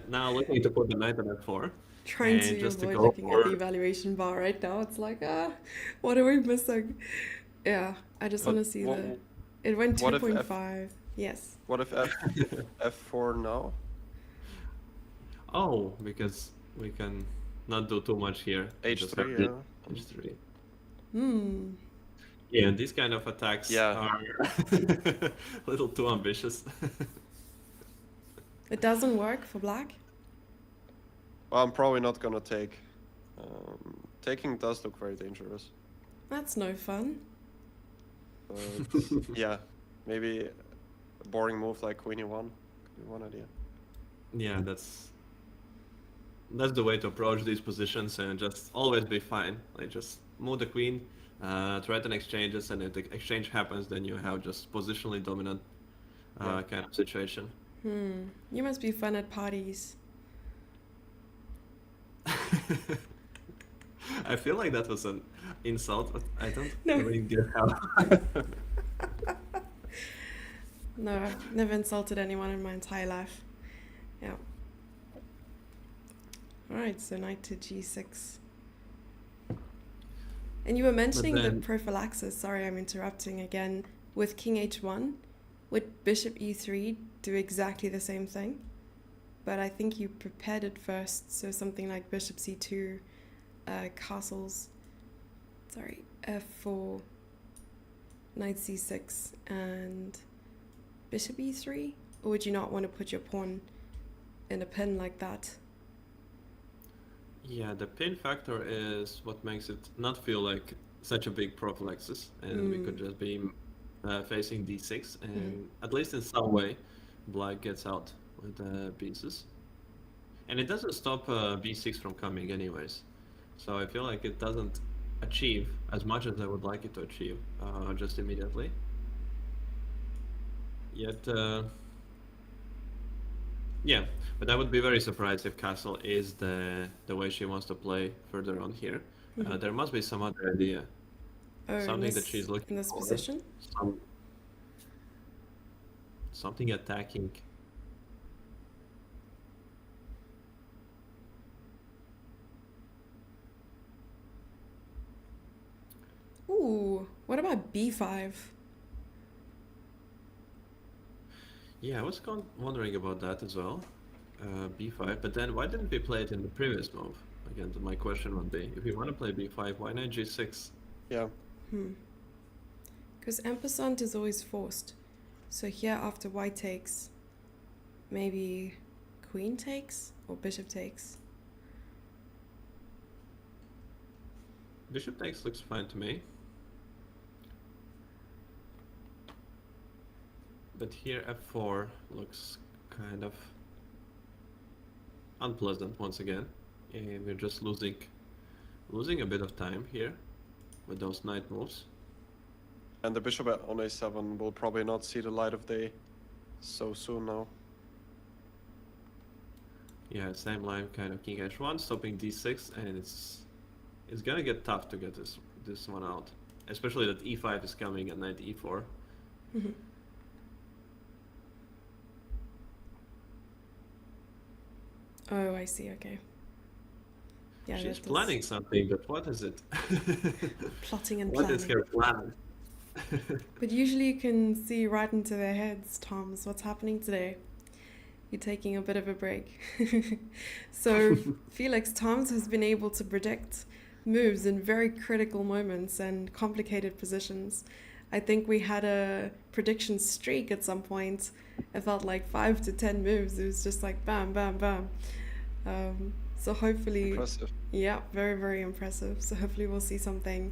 Now looking to put the knight on f4. Trying And to just to avoid go looking at the for- evaluation bar right now. It's like, what are we missing? Yeah, I just want to But see what- the. It went what if 2.5. Yes. What if f4 now? Oh, because we can not do too much here. We just have H3, the yeah. H3. Hmm. Yeah, and these kind of attacks Yeah. are a little too ambitious. It doesn't work for black. Well, I'm probably not gonna take. Taking does look very dangerous. That's no fun. But yeah, maybe a boring move like queen e1 could be one idea. Yeah, that's the way to approach these positions and just always be fine. Like just move the queen, threaten exchanges, and if the exchange happens, then you have just positionally dominant Yeah. kind of situation. You must be fun at parties. I feel like that was an insult, but I don't No. really get how. No, I've never insulted anyone in my entire life. Yeah. Alright, so knight to g6. And you were mentioning then- the prophylaxis, sorry I'm interrupting again, with king h1. Would bishop e3 do exactly the same thing? But I think you prepared it first, so something like bishop c2, castles, sorry, f4, knight c6, and bishop e3? Or would you not want to put your pawn in a pin like that? Yeah, the pin factor is what makes it not feel like such a big prophylaxis, and we could just be facing d6, and at least in some way, black gets out with the pieces. And it doesn't stop b6 from coming anyways. So I feel like it doesn't achieve as much as I would like it to achieve just immediately. Yet, yeah, but I would be very surprised if castle is the way she wants to play further on here. There must be some other idea. Oh, Something that she's looking in this for. position? Something attacking. Ooh, what about b5? Yeah, I was wondering about that as well. b5, but then why didn't we play it in the previous move? Again, my question would be, if we want to play b5, why not g6? Yeah. Because en passant is always forced. So here after white takes, maybe queen takes or bishop takes. Bishop takes looks fine to me. But here f4 looks kind of unpleasant once again. And we're just losing a bit of time here with those knight moves. And the bishop on a7 will probably not see the light of day so soon now. Yeah, same line, kind of king h1, stopping d6, and it's gonna get tough to get this one out. Especially that e5 is coming and knight e4. Oh, I see, okay. Yeah, She's that is planning something, but what is it? plotting and What planning. is her plan? But usually you can see right into their heads, Toms, what's happening today. You're taking a bit of a break. So Felix, Toms has been able to predict moves in very critical moments and complicated positions. I think we had a prediction streak at some point. It felt like 5 to 10 moves. It was just like bam, bam, bam. So hopefully, Impressive. yeah, very, very impressive. So hopefully we'll see something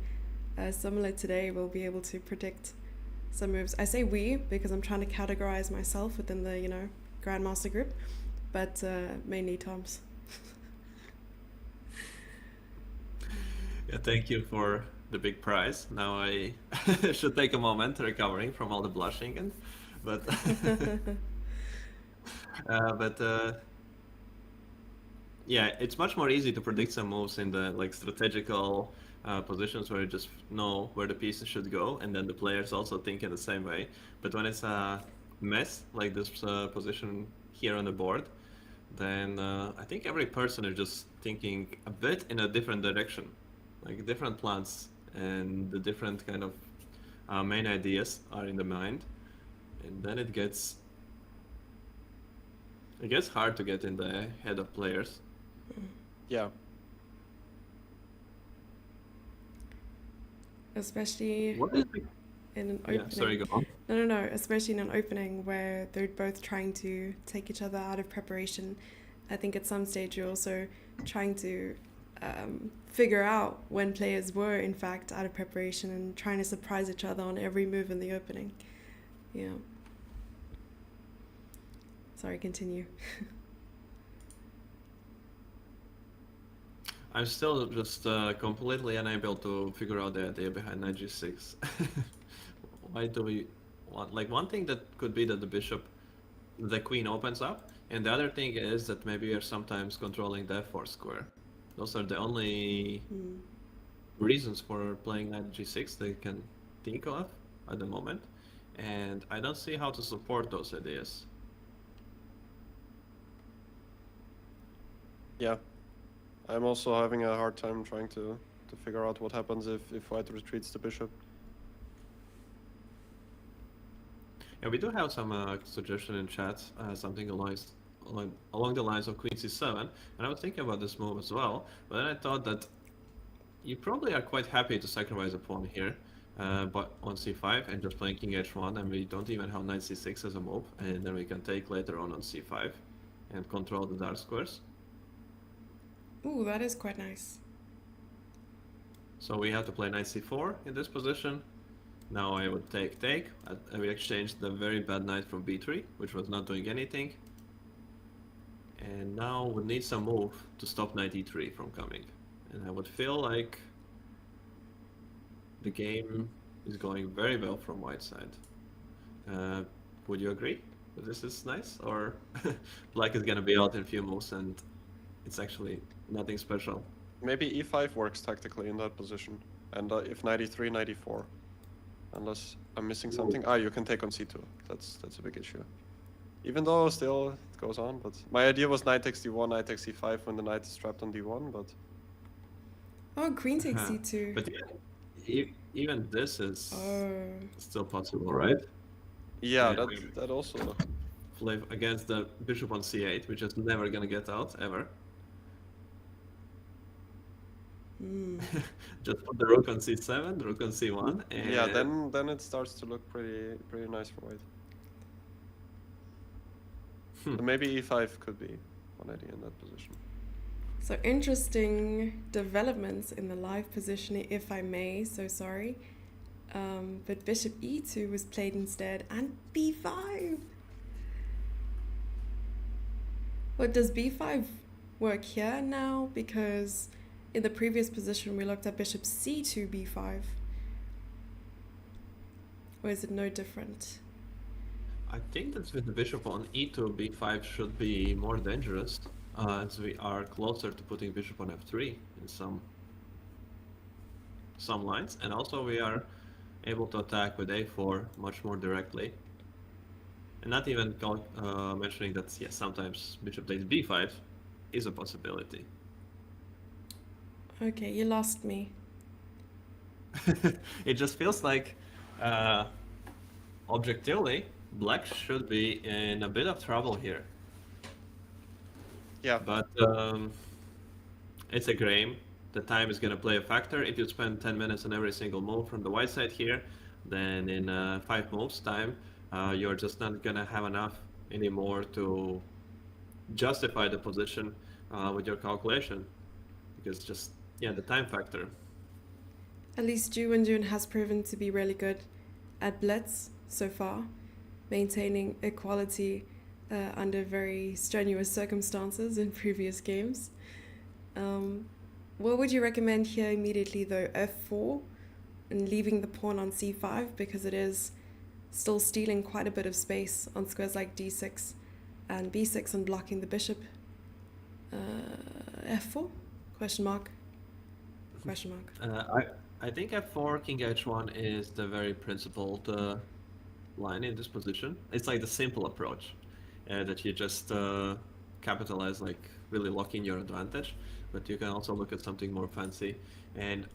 similar today. We'll be able to predict some moves. I say we because I'm trying to categorize myself within the, Grandmaster group, but mainly Tom's. Yeah, thank you for the big prize. Now I should take a moment recovering from all the blushing but but yeah, it's much more easy to predict some moves in the like strategical positions where you just know where the pieces should go, and then the players also think in the same way. But when it's a mess like this position here on the board, then I think every person is just thinking a bit in a different direction, like different plans, and the different kind of main ideas are in the mind, and then it gets hard to get in the head of players. Yeah. Especially What is the in an Yeah, sorry, opening. go on. No. Especially in an opening where they're both trying to take each other out of preparation. I think at some stage you're also trying to figure out when players were in fact out of preparation and trying to surprise each other on every move in the opening. Yeah. Sorry, continue. I'm still just completely unable to figure out the idea behind knight g6. Why do we want, like, one thing that could be that the queen opens up, and the other thing is that maybe we are sometimes controlling the f4 square. Those are the only reasons for playing knight g6 they can think of at the moment, and I don't see how to support those ideas. Yeah. I'm also having a hard time trying to figure out what happens if white retreats the bishop. Yeah, we do have some suggestion in chat, something along the lines of queen c7, and I was thinking about this move as well, but then I thought that you probably are quite happy to sacrifice a pawn here, but on c5 and just playing king h1, and we don't even have knight c6 as a move, and then we can take later on c5 and control the dark squares. Ooh, that is quite nice. So we have to play knight c4 in this position. Now I would take. I will exchange the very bad knight from b3, which was not doing anything. And now we need some move to stop knight e3 from coming. And I would feel like the game is going very well from white side. Would you agree that this is nice? Or black is gonna be out in a few moves and it's actually nothing special? Maybe e5 works tactically in that position. And if knight e3, knight e4. Unless I'm missing something. Ah, you can take on c2. That's a big issue. Even though still it goes on, but my idea was knight takes d1, knight takes e5 when the knight is trapped on d1, but Oh, queen takes c2. But even this is Oh. still possible, right? yeah, Yeah, that also. Play against the bishop on c8, which is never gonna get out ever. Just put the rook on c7, the rook on c1, and Yeah, then it starts to look pretty nice for white. So maybe e5 could be one idea in that position. So interesting developments in the live position, if I may, so sorry. But bishop e2 was played instead, and b5. What does b5 work here now? Because in the previous position we looked at bishop c2, b5. Or is it no different? I think that with the bishop on e2, b5 should be more dangerous, as we are closer to putting bishop on f3 in some lines, and also we are able to attack with a4 much more directly. And not even mentioning that, yes, sometimes bishop takes b5 is a possibility. Okay, you lost me. It just feels like, objectively, black should be in a bit of trouble here. Yeah. But it's a game. The time is going to play a factor. If you spend 10 minutes on every single move from the white side here, then in 5 moves time, you're just not going to have enough anymore to justify the position with your calculation. Because just, yeah, the time factor. At least Ju and Jun has proven to be really good at blitz so far, maintaining equality under very strenuous circumstances in previous games. What would you recommend here immediately though? F4 and leaving the pawn on c5 because it is still stealing quite a bit of space on squares like d6 and b6 and blocking the bishop. F4? Question mark? Question mark. I think f4 king h1 is the very principled line in this position. It's like the simple approach that you just capitalize, like really lock in your advantage, but you can also look at something more fancy. And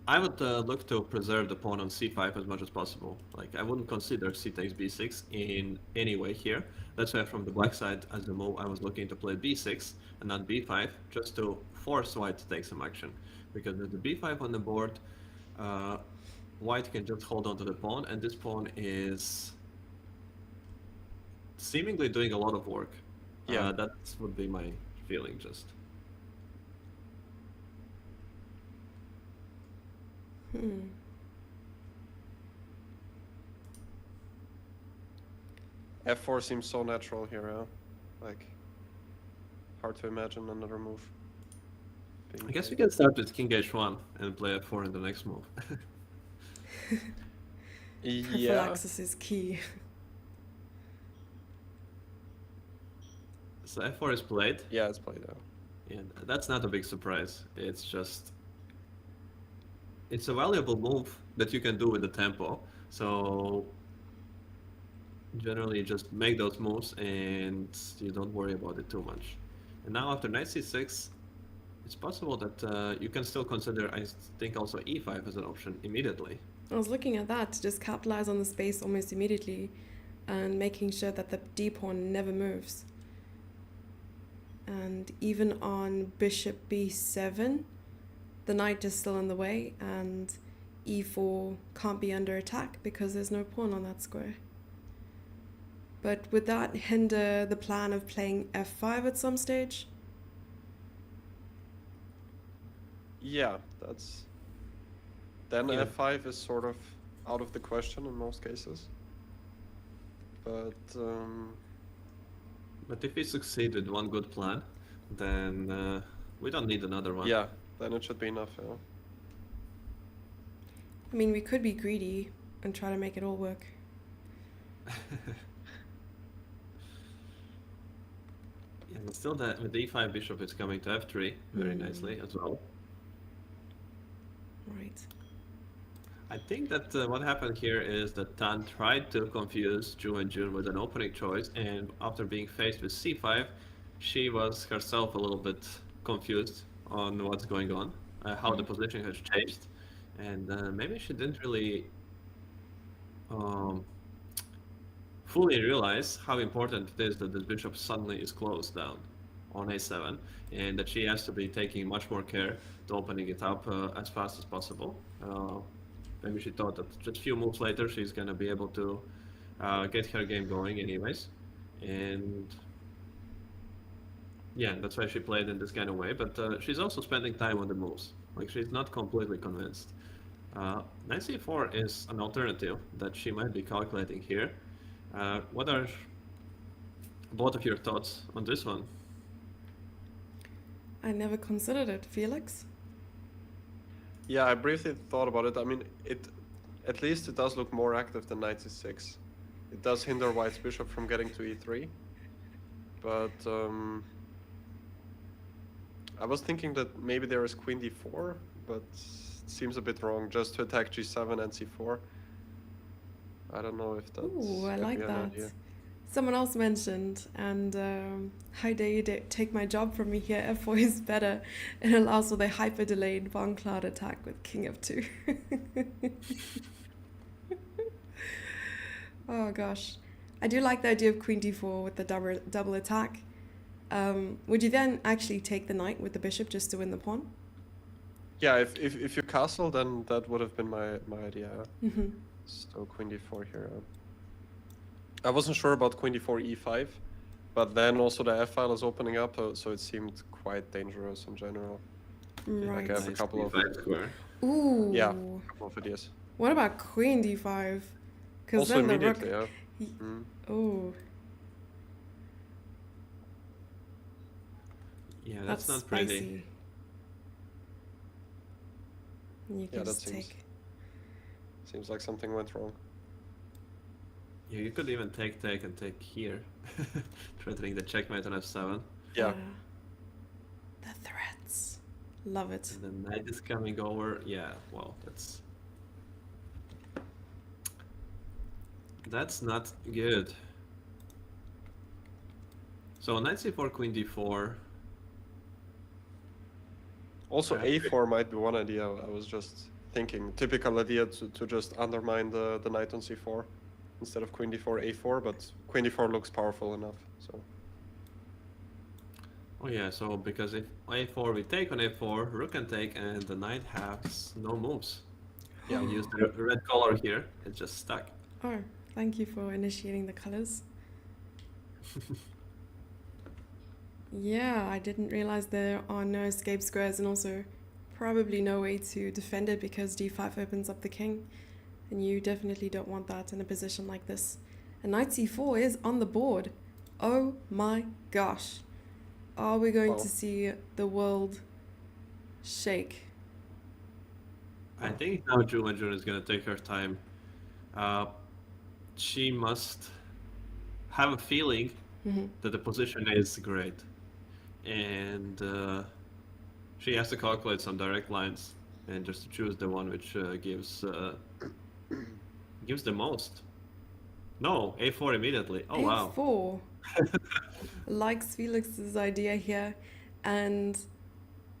I would look to preserve the pawn on c5 as much as possible. Like I wouldn't consider c takes b6 in any way here. That's why from the black side, as a move, I was looking to play b6 and not b5, just to force white to take some action. Because with the b5 on the board, white can just hold on to the pawn, and this pawn is seemingly doing a lot of work. Yeah. That would be my feeling just. F4 seems so natural here, like hard to imagine another move. I guess we can start with king h1 and play f4 in the next move. Yeah. Prophylaxis is key. So f4 is played. Yeah, it's played out. And that's not a big surprise. It's just, it's a valuable move that you can do with the tempo. So generally just make those moves and you don't worry about it too much. And now after knight c6, it's possible that you can still consider, I think, also e5 as an option immediately. I was looking at that to just capitalize on the space almost immediately and making sure that the d pawn never moves. And even on bishop b7, the knight is still in the way and e4 can't be under attack because there's no pawn on that square. But would that hinder the plan of playing f5 at some stage? Yeah, that's... Then Yeah. f5 is sort of out of the question in most cases. But But if we succeed with one good plan, then we don't need another one. yeah, then it should be enough, yeah. I mean, we could be greedy and try to make it all work. Yeah, and still that with the e5 bishop is coming to f3 very nicely as well. Right. I think that what happened here is that Tan tried to confuse Ju and Jun with an opening choice, and after being faced with c5, she was herself a little bit confused on what's going on, how the position has changed, and maybe she didn't really fully realize how important it is that the bishop suddenly is closed down on a7, and that she has to be taking much more care to opening it up as fast as possible. Maybe she thought that just a few moves later she's gonna be able to get her game going anyways, and yeah, that's why she played in this kind of way. But she's also spending time on the moves. Like, she's not completely convinced. Knight c4 is an alternative that she might be calculating here. What are both of your thoughts on this one? I never considered it. Felix? Yeah, I briefly thought about it. I mean, at least it does look more active than knight c6. It does hinder white's bishop from getting to e3. But I was thinking that maybe there is queen d4, but it seems a bit wrong just to attack g7 and c4. I don't know if that's Ooh, I could like be an that. idea. Someone else mentioned, and how dare you take my job from me here, f4 is better. It allows for the hyper-delayed von Cloud attack with king f2. Oh gosh. I do like the idea of queen d4 with the double attack. Would you then actually take the knight with the bishop just to win the pawn? Yeah, if you castle, then that would have been my idea. Mm-hmm. So queen d4 here. I wasn't sure about queen d4 e5, but then also the f file is opening up, so it seemed quite dangerous in general. Right. Like I have a couple of e5 square. Ooh. yeah, a couple of ideas. What about queen d5? Because Also then the rook. immediately, yeah. He- Mm. Oh, Yeah, that's that's not pretty. spicy. You can Yeah, that just seems like something went wrong. Yeah, you could even take and take here, threatening the checkmate on f7. Yeah. The threats. Love it. And then knight is coming over. Yeah, well, that's not good. So knight c4, queen d4. Also, Yeah. a4 might be one idea. I was just thinking, typical idea to just undermine the knight on c4 instead of queen d4, a4, but queen d4 looks powerful enough. So Oh yeah, so because if a4 we take on a4, rook can take, and the knight has no moves. Yeah, use the red color here. It's just stuck. Oh, thank you for initiating the colors. Yeah, I didn't realize there are no escape squares and also probably no way to defend it because d5 opens up the king. And you definitely don't want that in a position like this. And knight c4 is on the board. Oh my gosh. Are we going to see the world shake? I think now June is gonna take her time. She must have a feeling that the position is great, and she has to calculate some direct lines and just to choose the one which gives the most. No, a4 immediately. Oh wow. a4 likes Felix's idea here, and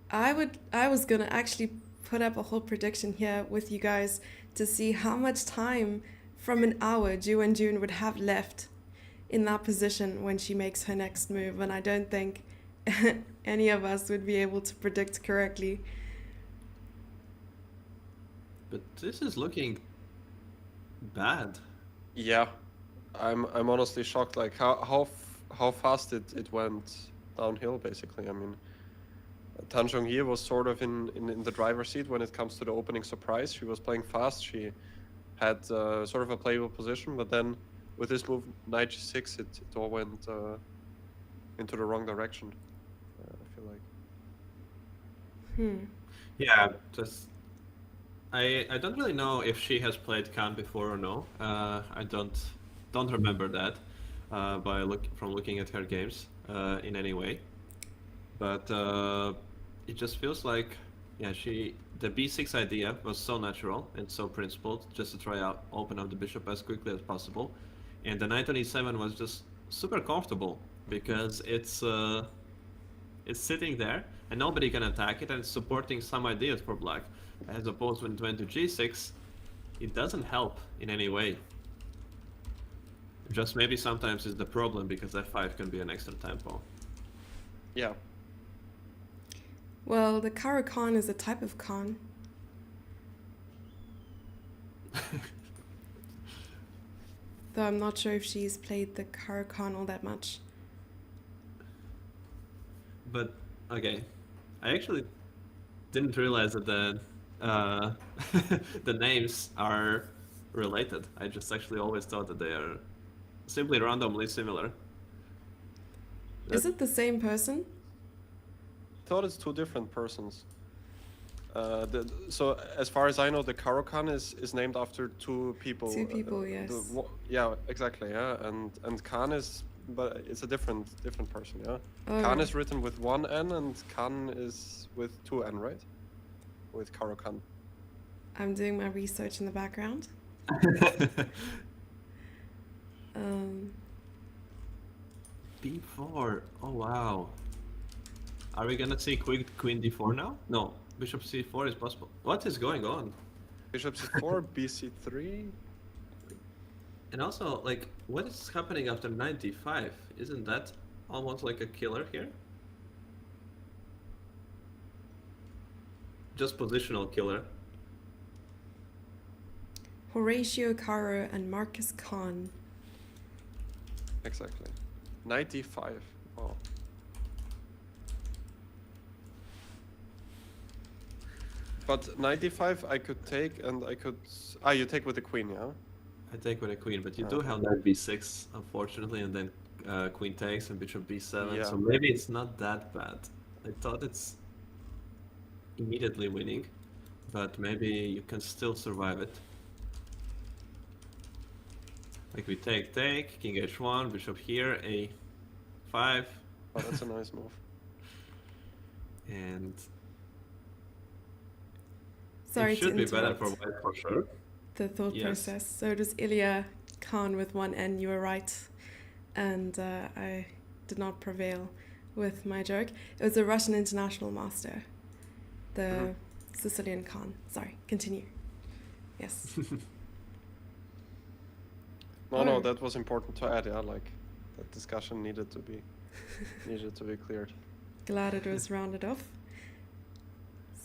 I was gonna actually put up a whole prediction here with you guys to see how much time from an hour June would have left in that position when she makes her next move, and I don't think any of us would be able to predict correctly. But this is looking bad. yeah, I'm honestly shocked. Like how fast it went downhill. Basically, I mean, Tanjong Yi was sort of in the driver's seat when it comes to the opening surprise. She was playing fast. She had sort of a playable position, but then with this move, knight g6, it all went into the wrong direction. I feel like. Yeah, just I don't really know if she has played Khan before or no. I don't remember that from looking at her games in any way. But it just feels like the b6 idea was so natural and so principled, just to try out open up the bishop as quickly as possible, and the knight on e7 was just super comfortable because it's sitting there and nobody can attack it, and it's supporting some ideas for black. As opposed when it went to g6, it doesn't help in any way. Just maybe sometimes it's the problem because f5 can be an extra tempo. Yeah. Well, the Karo Khan is a type of Khan. Though I'm not sure if she's played the Karo Khan all that much. But okay, I actually didn't realize that the names are related. I just actually always thought that they are simply randomly similar. Is it the same person? I thought it's two different persons. So as far as I know, the Karo Khan is named after two people. Two people, yes. Yeah, exactly. Yeah, and Khan is, but it's a different person. Yeah. Oh. Khan is written with one N and Khan is with two N, right? With Karo Khan. I'm doing my research in the background. B4. Oh wow. Are we gonna see quick queen d4 now? No, bishop c4 is possible. What is going on? Bishop c4, bc3. And also, like, what is happening after knight d5? Isn't that almost like a killer here? Just positional killer. Horatio Caro and Marcus Khan. Exactly. Knight d5. Wow. But knight d5 I could take, and I could... Ah, you take with the queen, yeah? I take with a queen, but you do have knight b6, unfortunately, and then queen takes and bishop b7. Yeah. So maybe it's not that bad. I thought it's immediately winning, but maybe you can still survive it. Like we take, king h1, bishop here, a5. Oh, that's a nice move. And Sorry it to should be better interrupt for white for sure. the thought Yes. process. So it was Ilya Khan with one N, you were right. And I did not prevail with my joke. It was a Russian international master, the Sicilian Khan. Sorry, continue. Yes. No, that was important to add. Yeah, like that discussion needed to be cleared. Glad it was rounded off.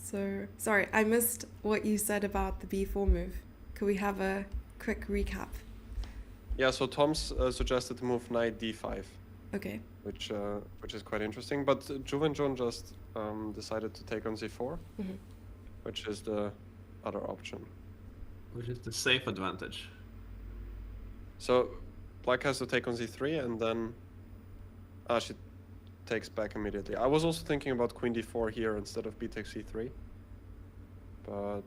So, sorry, I missed what you said about the b4 move. Could we have a quick recap? Yeah, so Tom's suggested to move knight d5, Okay. which is quite interesting. But Juvenjon just decided to take on c4, which is the other option. Which is the safe advantage. So black has to take on c3, and then she takes back immediately. I was also thinking about queen d4 here instead of b takes c3, but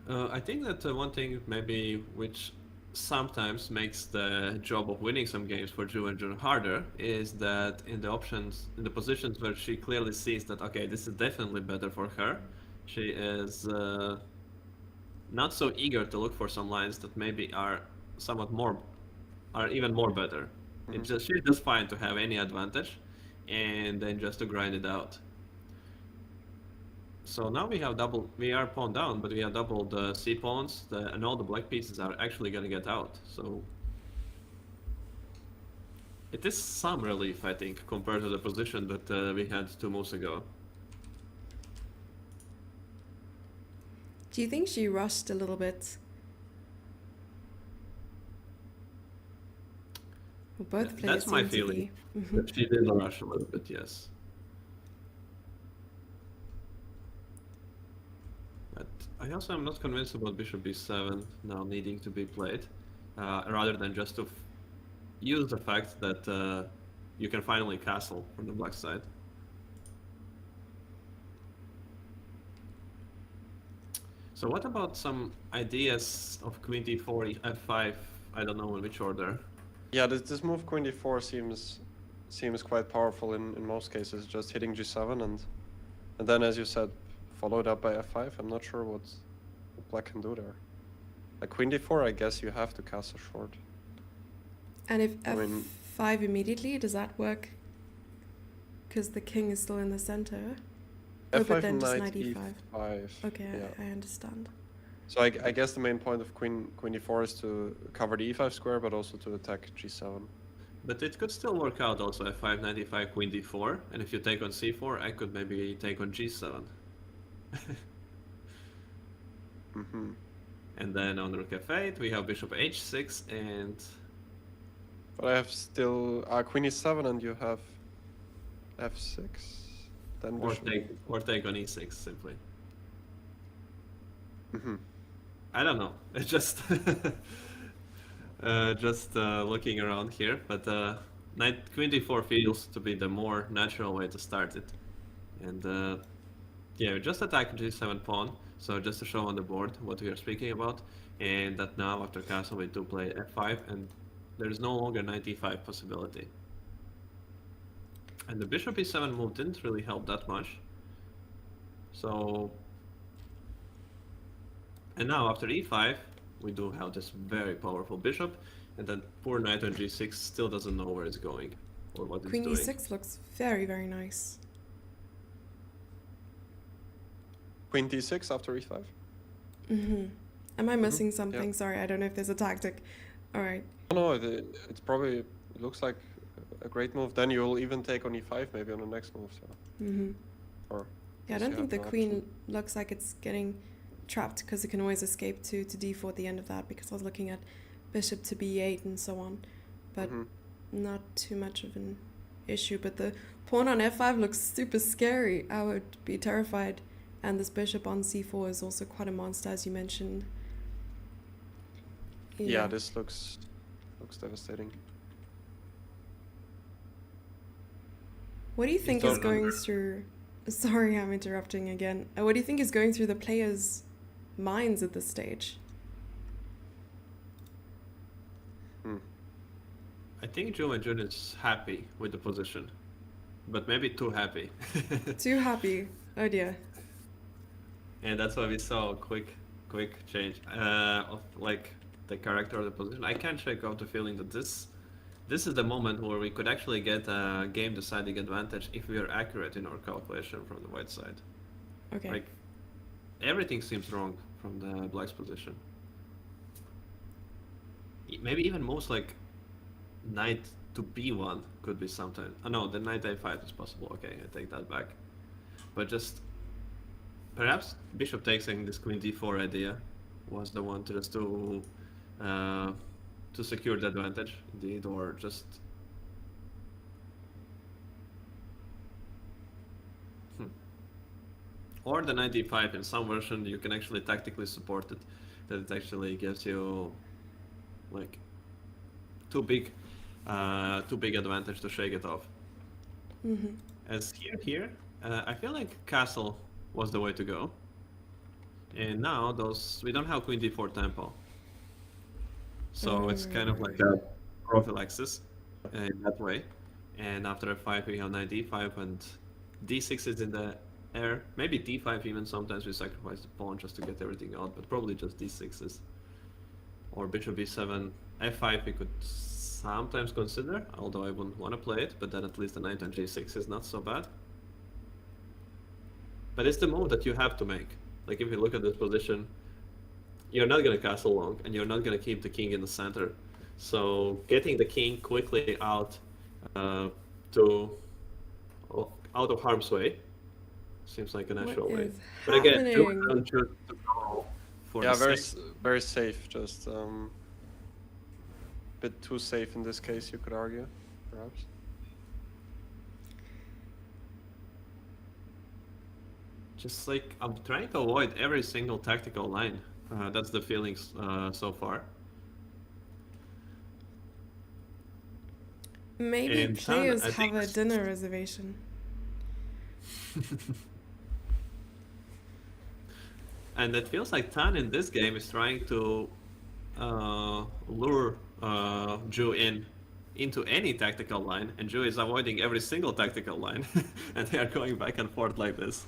I think that one thing maybe which sometimes makes the job of winning some games for Ju and Jun harder is that in the positions where she clearly sees that, okay, this is definitely better for her, she is not so eager to look for some lines that maybe are even more better. She's just fine to have any advantage and then just to grind it out. So now we are pawn down, but we have doubled the c pawns, and all the black pieces are actually going to get out. So it is some relief, I think, compared to the position that we had 2 moves ago. Do you think she rushed a little bit? Well, both players That's my seem to feeling. be. That she did rush a little bit, yes. But I also am not convinced about bishop b7 now needing to be played, rather than just to use the fact that you can finally castle from the black side. So what about some ideas of queen d4, f5? I don't know in which order. yeah, this move queen d4 seems quite powerful in most cases, just hitting g7 and then, as you said, followed up by f5. I'm not sure what black can do there. Like queen d4, I guess you have to castle short. And if I mean- f5 immediately, does that work? Because the king is still in the center. Oh, but f5 then just knight knight e5. e5. Okay, Yeah. I understand. So I guess the main point of queen d4 is to cover the e5 square, but also to attack g7. But it could still work out also f5, knight e5, queen d4, and if you take on c4, I could maybe take on g7. And then on rook f8, we have bishop h6, and But I have still queen e7, and you have f6. Then or take on e6 simply. Mm-hmm. I don't know. It's just looking around here, but knight queen d4 feels to be the more natural way to start it. And yeah, just attack g7 pawn. So just to show on the board what we are speaking about, and that now after castle we do play f5, and there is no longer knight e5 possibility. And the bishop e7 move didn't really help that much. So, and now after e5, we do have this very powerful bishop, and then poor knight on g6 still doesn't know where it's going or what Queen it's doing. e6 looks very, very nice. Queen d6 after e5. Am I missing something? Yeah. Sorry, I don't know if there's a tactic. All right. No, it's probably, it looks like a great move. Then you'll even take on e5 maybe on the next move. So. Or Yeah, I guess don't you think the have no queen option. looks like it's getting trapped because it can always escape to d4 at the end of that, because I was looking at bishop to b8 and so on, but not too much of an issue. But the pawn on f5 looks super scary. I would be terrified And this bishop on c4 is also quite a monster, as you mentioned. Yeah, this looks devastating. What do you think is don't going under- through... Sorry, I'm interrupting again. What do you think is going through the players' minds at this stage? I think Joe and Jun is happy with the position, but maybe too happy. Too happy. Oh dear. And that's why we saw a quick change of like the character of the position. I can't shake off the feeling that this is the moment where we could actually get a game deciding advantage if we are accurate in our calculation from the white side. Okay. Like everything seems wrong from the black's position. Maybe even most like knight to b1 could be something. Oh no, the knight a5 is possible. Okay, I take that back. But just perhaps bishop taking this queen d4 idea was the one to just to secure the advantage indeed, or just or the knight d5 in some version you can actually tactically support it, that it actually gives you like too big advantage to shake it off. Mm-hmm. As here, I feel like castle was the way to go. And now we don't have queen d4 tempo. So it's kind of like a prophylaxis in that way. And after f5 we have knight d5 and d6 is in the air. Maybe d5 even, sometimes we sacrifice the pawn just to get everything out, but probably just d6s. Or bishop b7, f5 we could sometimes consider, although I wouldn't want to play it, but then at least the knight on g6 is not so bad. But it's the move that you have to make. Like if you look at this position, you're not going to castle long, and you're not going to keep the king in the center. So getting the king quickly out out of harm's way seems like a natural way. But again, don't choose to go for very safe. Just bit too safe in this case, you could argue, perhaps. Just like I'm trying to avoid every single tactical line. That's the feelings so far. Maybe And players Tan, have a dinner reservation. And it feels like Tan in this game is trying to lure Ju into any tactical line, and Ju is avoiding every single tactical line, and they are going back and forth like this.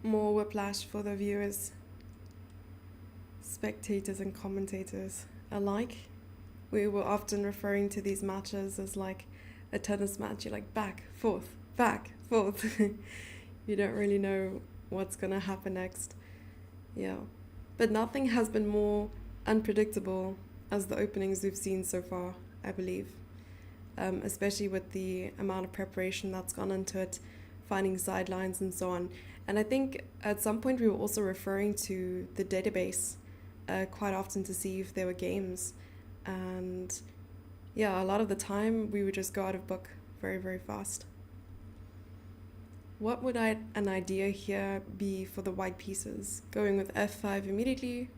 More whiplash for the viewers, spectators and commentators alike. We were often referring to these matches as like a tennis match. You're like back, forth, back, forth. You don't really know what's gonna happen next. Yeah. But nothing has been more unpredictable as the openings we've seen so far, I believe. Especially with the amount of preparation that's gone into it, finding sidelines and so on. And I think at some point we were also referring to the database quite often to see if there were games. And yeah, a lot of the time we would just go out of book very, very fast. What would an idea here be for the white pieces? Going with f5 immediately?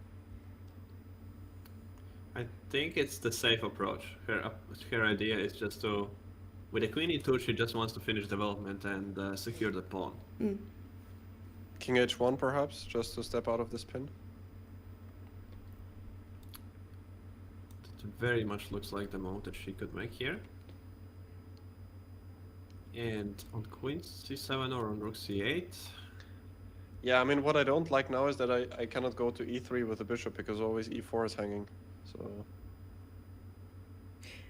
I think it's the safe approach. Her idea is just to, with a queen e2, she just wants to finish development and secure the pawn. Mm. King h1 perhaps, just to step out of this pin. It very much looks like the move that she could make here. And on queen c7 or on rook c8. Yeah, I mean, what I don't like now is that I cannot go to e3 with the bishop because always e4 is hanging. So.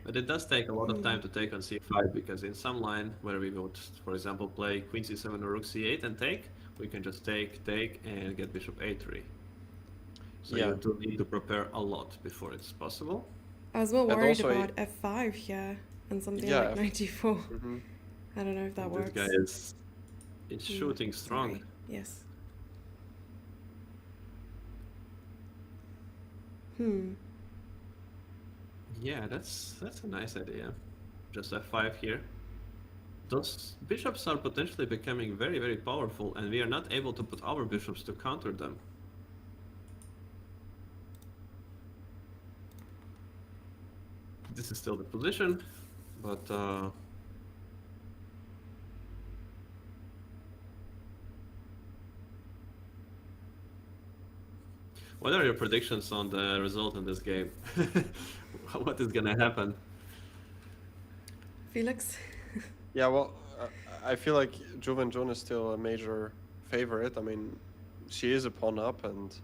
But it does take a lot of time to take on c5, because in some line where we would, for example, play queen c7 or rook c8 and take, we can just take, and get bishop a3. So yeah, you do need to prepare a lot before it's possible. I was more worried about f5 here and something like knight d4. Mm-hmm. I don't know if that works. This guy is shooting strong. Sorry. Yes. Yeah, that's a nice idea. Just f5 here. those bishops are potentially becoming very, very powerful, and we are not able to put our bishops to counter them. This is still the position, but what are your predictions on the result in this game? What is gonna happen? Felix? Yeah, well, I feel like Juven Jun is still a major favorite. I mean, she is a pawn up, and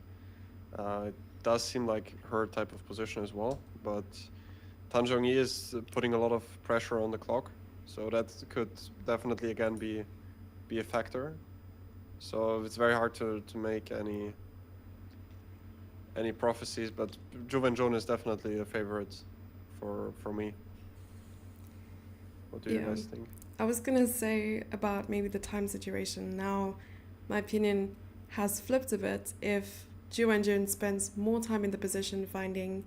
it does seem like her type of position as well. But Tan Zhongyi is putting a lot of pressure on the clock, so that could definitely again be a factor. So it's very hard to make any prophecies, but Juven Jun is definitely a favorite for me. What do you Yeah. guys think? I was gonna say about maybe the time situation. Now, my opinion has flipped a bit. If Ju Wenjun spends more time in the position finding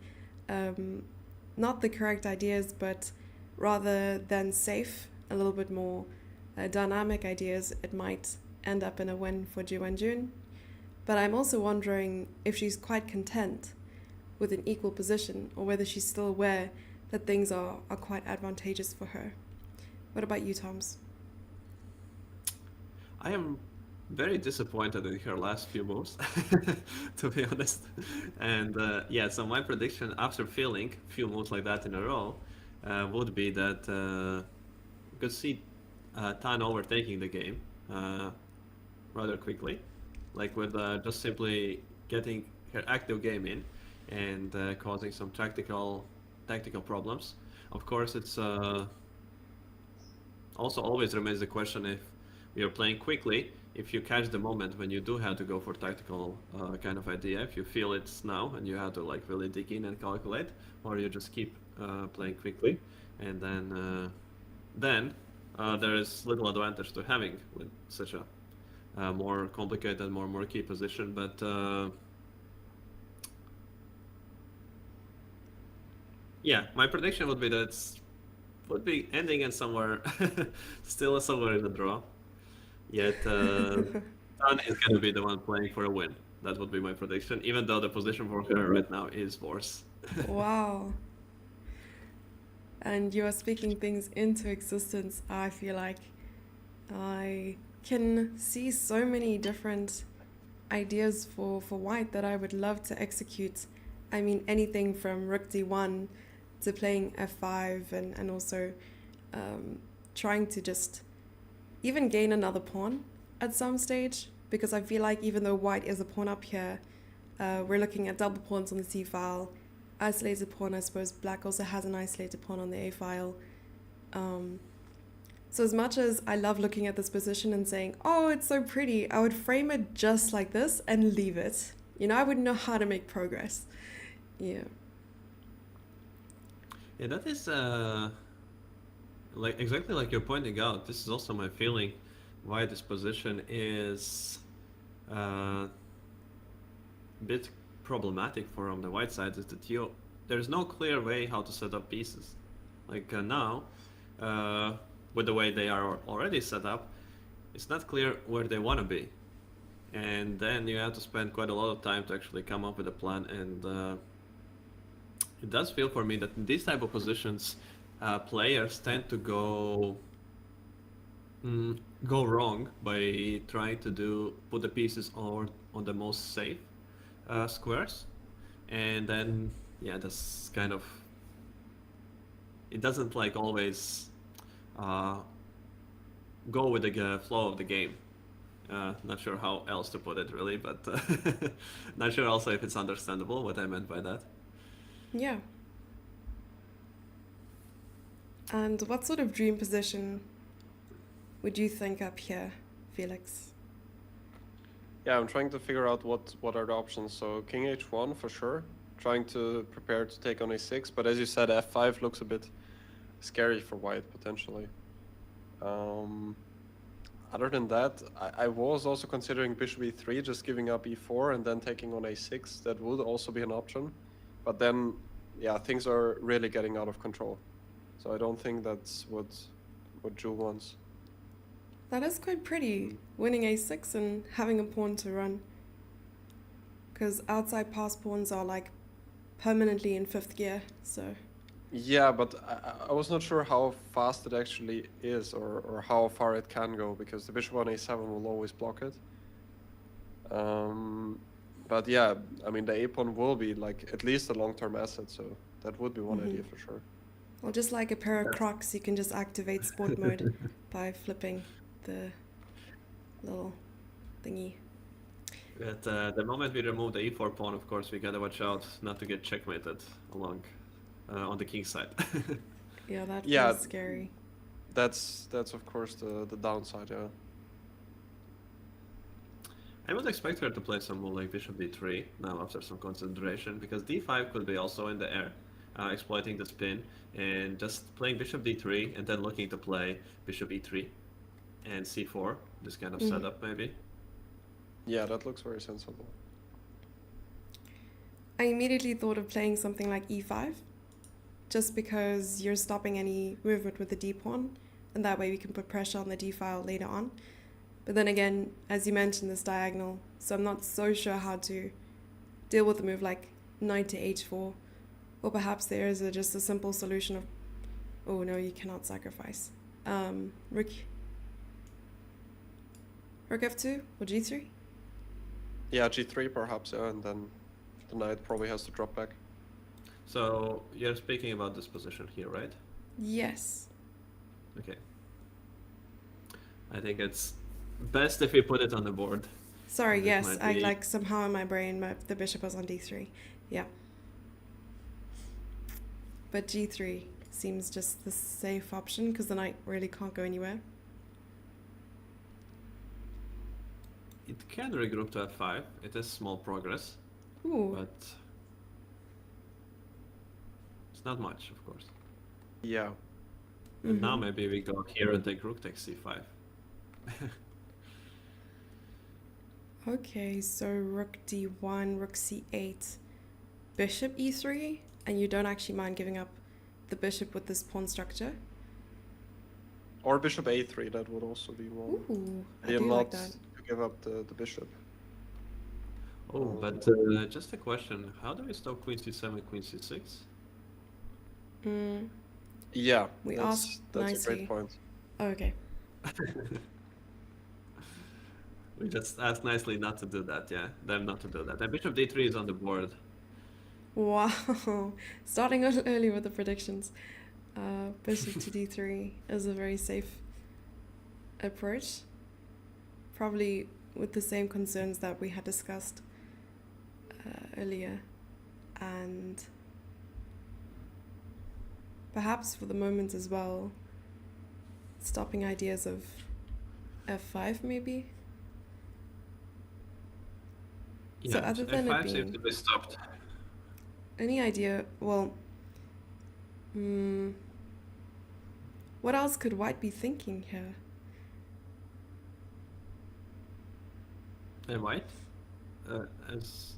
not the correct ideas, but rather than safe, a little bit more dynamic ideas, it might end up in a win for Ju Wenjun. But I'm also wondering if she's quite content with an equal position, or whether she's still aware that things are quite advantageous for her. What about you, Toms? I am very disappointed in her last few moves, to be honest. And yeah, so my prediction after feeling a few moves like that in a row would be that we could see Tan overtaking the game rather quickly, like with just simply getting her active game in and causing some tactical problems. Of course, it's also always remains the question if you're playing quickly, if you catch the moment when you do have to go for tactical kind of idea, if you feel it's now and you have to like really dig in and calculate, or you just keep playing quickly, and then there is little advantage to having with such a more complicated, more murky position. But yeah, my prediction would be that it's would be ending in somewhere, still somewhere in the draw. Yet Tan is going to be the one playing for a win. That would be my prediction, even though the position for her right now is worse. Wow. And you are speaking things into existence. I feel like I can see so many different ideas for white that I would love to execute. I mean, anything from rook d1 to playing f5 and also trying to just even gain another pawn at some stage, because I feel like even though white is a pawn up here, we're looking at double pawns on the c file, isolated pawn. I suppose black also has an isolated pawn on the a file. So as much as I love looking at this position and saying, oh, it's so pretty, I would frame it just like this and leave it. You know, I wouldn't know how to make progress. Yeah. Yeah, that is like exactly like you're pointing out. This is also my feeling why this position is a bit problematic for on the white side is that there's no clear way how to set up pieces. Like now, with the way they are already set up, it's not clear where they want to be, and then you have to spend quite a lot of time to actually come up with a plan. And it does feel for me that in these type of positions, players tend to go wrong by trying to put the pieces on the most safe squares, and then yeah, that's kind of, it doesn't like always go with the flow of the game. Not sure how else to put it really, but not sure also if it's understandable what I meant by that. Yeah. And what sort of dream position would you think up here, Felix? Yeah, I'm trying to figure out what are the options. So king h1 for sure, trying to prepare to take on a6, but as you said, f5 looks a bit scary for white potentially. Other than that, I was also considering bishop e3, just giving up e4 and then taking on a6. That would also be an option, but then yeah, things are really getting out of control. So I don't think that's what Ju wants. That is quite pretty, winning a6 and having a pawn to run. Because outside pass pawns are like permanently in 5th gear, so... Yeah, but I was not sure how fast it actually is, or how far it can go, because the bishop on a7 will always block it. But yeah, I mean, the a pawn will be like at least a long-term asset, so that would be one idea for sure. Well, just like a pair of Crocs, you can just activate sport mode by flipping the little thingy. But the moment we remove the e4 pawn, of course, we gotta watch out not to get checkmated along on the king side. Yeah, that Yeah. feels scary. That's of course the downside, yeah. I would expect her to play some more like bishop d3 now after some consideration, because d5 could be also in the air, exploiting the spin, and just playing bishop d3 and then looking to play bishop e3 and c4, this kind of setup maybe. Yeah, that looks very sensible. I immediately thought of playing something like e5, just because you're stopping any movement with the d pawn, and that way we can put pressure on the d file later on. But then again, as you mentioned, this diagonal, so I'm not so sure how to deal with a move like knight to h4, or perhaps there is just a simple solution of, oh no, you cannot sacrifice. Rook f2 or g3? Yeah, g3 perhaps, yeah, and then the knight probably has to drop back. So you're speaking about this position here, right? Yes. Okay. I think it's best if we put it on the board. Sorry, It yes, might I be- like somehow in my brain the bishop was on d3. Yeah. But g3 seems just the safe option because the knight really can't go anywhere. It can regroup to f5. It is small progress, Ooh, but it's not much, of course. Yeah. And now maybe we go here and take rook takes c5. okay, so rook d1, rook c8, bishop e3, and you don't actually mind giving up the bishop with this pawn structure? Or bishop a3, that would also be one. Ooh, I Be a do lot like that. to give up the bishop. Oh, but just a question. How do we stop queen c7, queen c6? Mm, Yeah, We that's asked a nicely. great point. okay. We just asked nicely not to do that, yeah? Them not to do that. And bishop d3 is on the board. Wow, starting out early with the predictions. Bishop to d3 is a very safe approach. Probably with the same concerns that we had discussed earlier. And perhaps for the moment as well, stopping ideas of f5 maybe? Yeah, So other than it f5 seems being- to be stopped. Any idea? Well, what else could white be thinking here? And white? As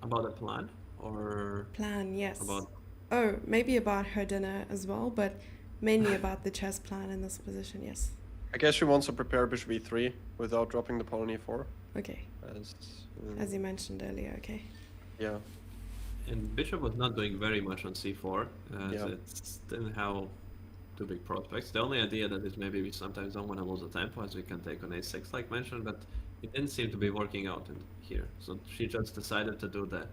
about a plan? Or Plan, yes. about... Oh, maybe about her dinner as well, but mainly about the chess plan in this position, yes. I guess she wants to prepare bishop e3 without dropping the pawn on e4. Okay, as you mentioned earlier, okay. Yeah. And bishop was not doing very much on c4, as Yeah. it didn't have too big prospects. The only idea that is maybe we sometimes don't want to lose the tempo, as we can take on a6 like mentioned, but it didn't seem to be working out in here. So she just decided to do the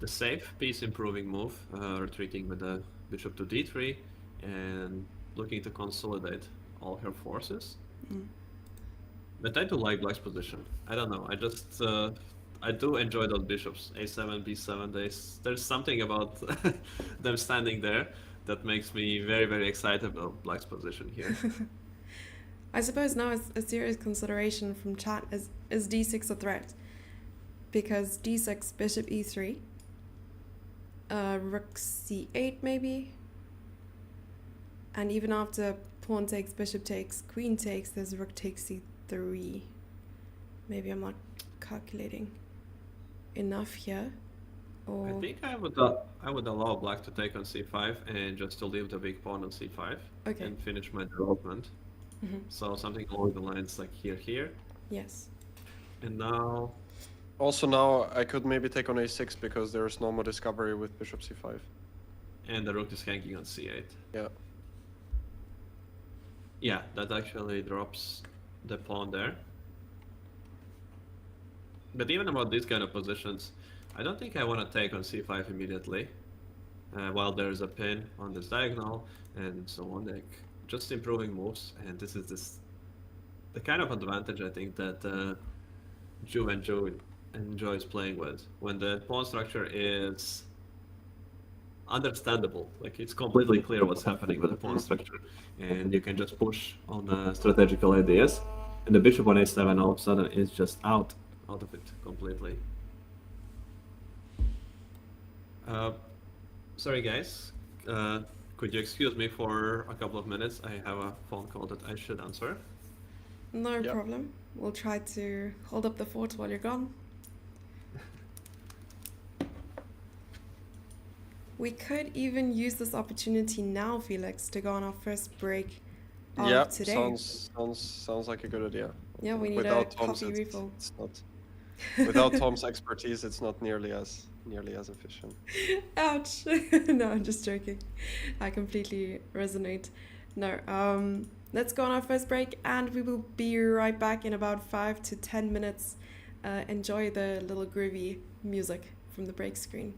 safe piece improving move, retreating with the bishop to d3 and looking to consolidate all her forces. But I do like black's position. I don't know. I just I do enjoy those bishops, a7, b7. There's something about them standing there that makes me very, very excited about black's position here. I suppose now a serious consideration from chat is d6 a threat? Because d6, bishop e3, rook c8 maybe, and even after pawn takes, bishop takes, queen takes, there's rook takes c3. Maybe I'm not calculating enough here. Or I think I would allow black to take on c5 and just to leave the big pawn on c5 Okay. and finish my development. So something along the lines like here. Yes. And now, Also now I could maybe take on a6 because there is no more discovery with bishop c5. and the rook is hanging on c8. Yeah. Yeah, that actually drops the pawn there. But even about these kind of positions, I don't think I want to take on c5 immediately. While there's a pin on this diagonal and so on, like just improving moves. And this is the kind of advantage I think that Ju enjoys playing with. When the pawn structure is understandable, like it's completely clear what's happening with the pawn structure, and you can just push on the strategical ideas. And the bishop on a7 all of a sudden is just out of it completely. Sorry guys, could you excuse me for a couple of minutes? I have a phone call that I should answer. No Yep. problem. We'll try to hold up the fort while you're gone. We could even use this opportunity now, Felix, to go on our first break of Yeah, today. sounds like a good idea. Yeah, we need Without a Tom's, coffee refill. it's not. Without Tom's expertise, it's not nearly as efficient. Ouch. No, I'm just joking. I completely resonate. No, let's go on our first break and we will be right back in about 5 to 10 minutes. Enjoy the little groovy music from the break screen.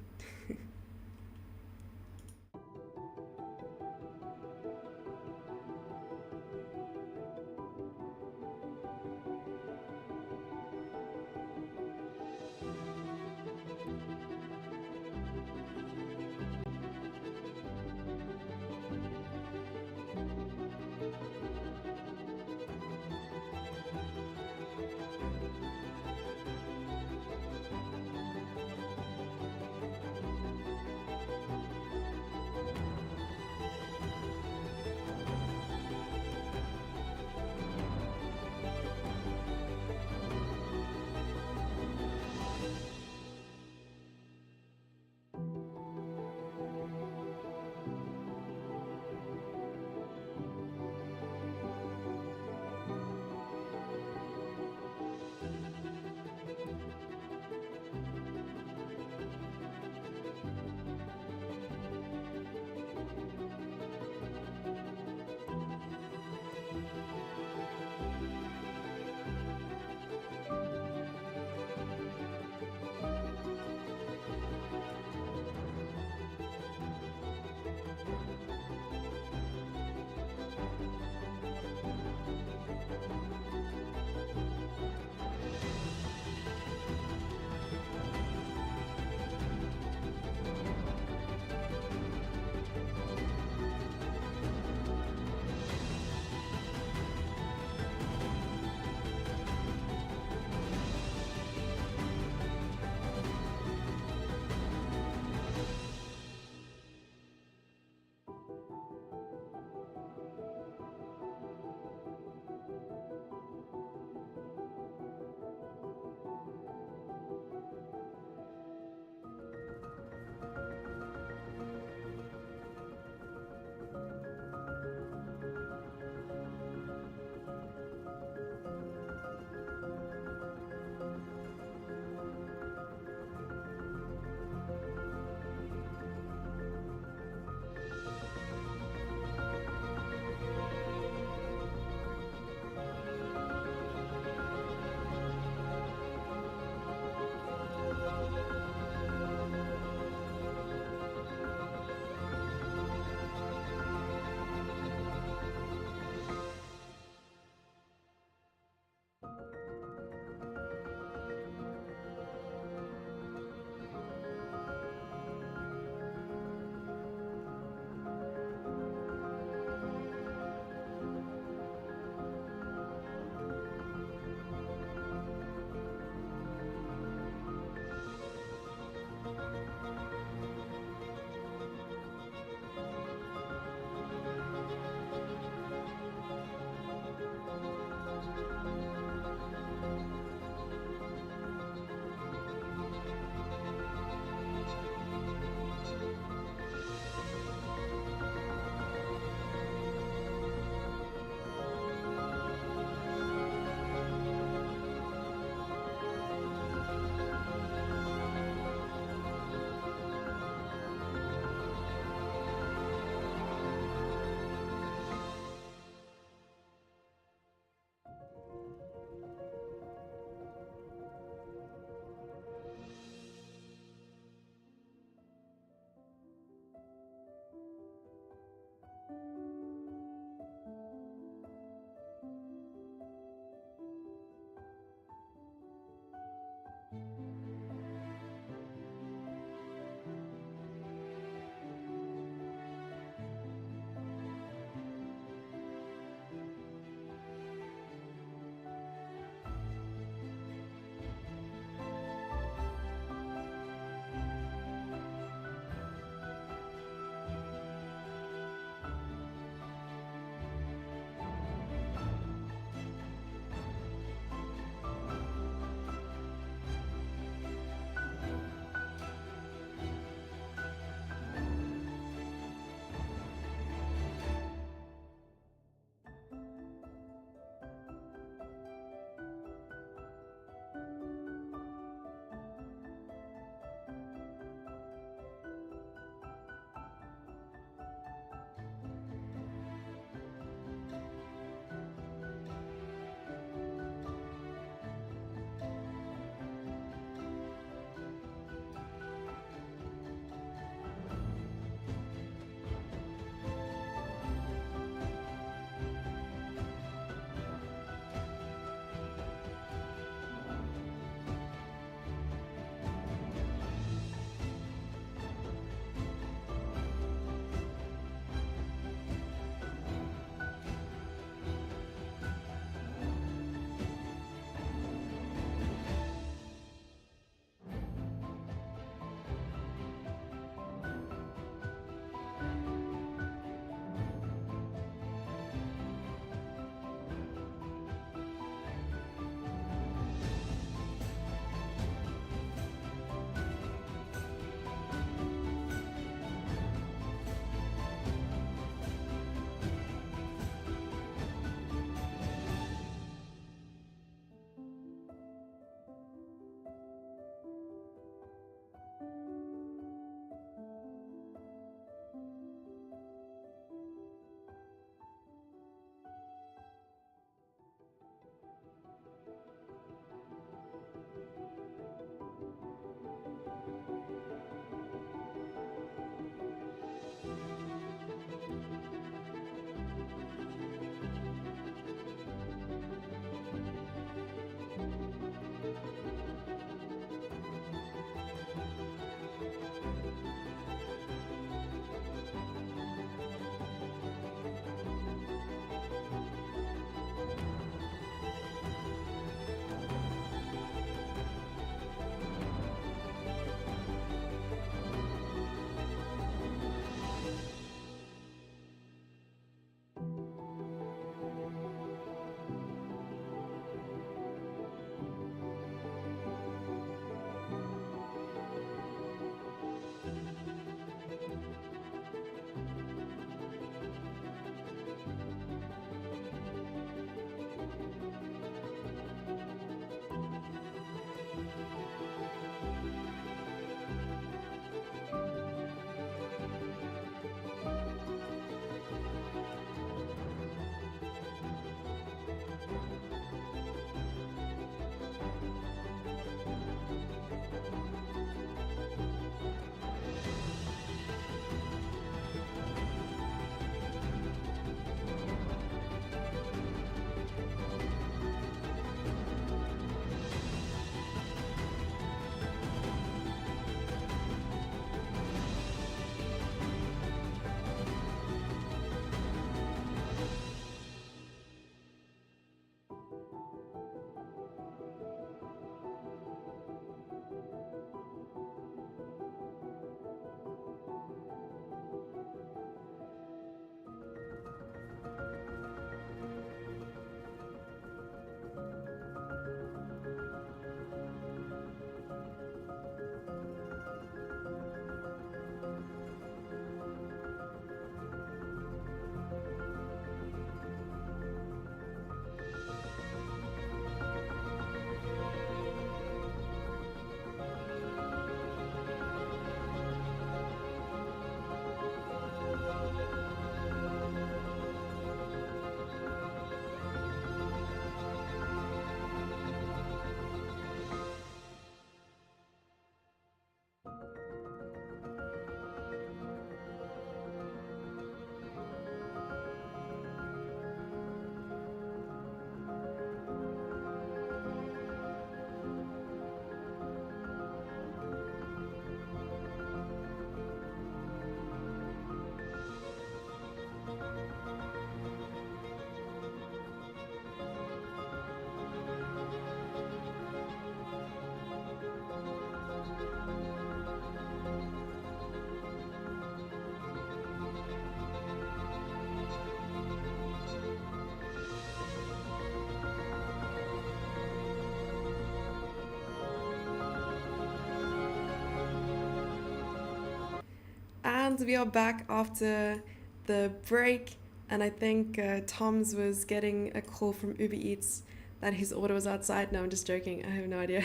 Kantāns, we are back after the break, and I think Tom's was getting a call from Uber Eats that his order was outside. No, I'm just joking. I have no idea.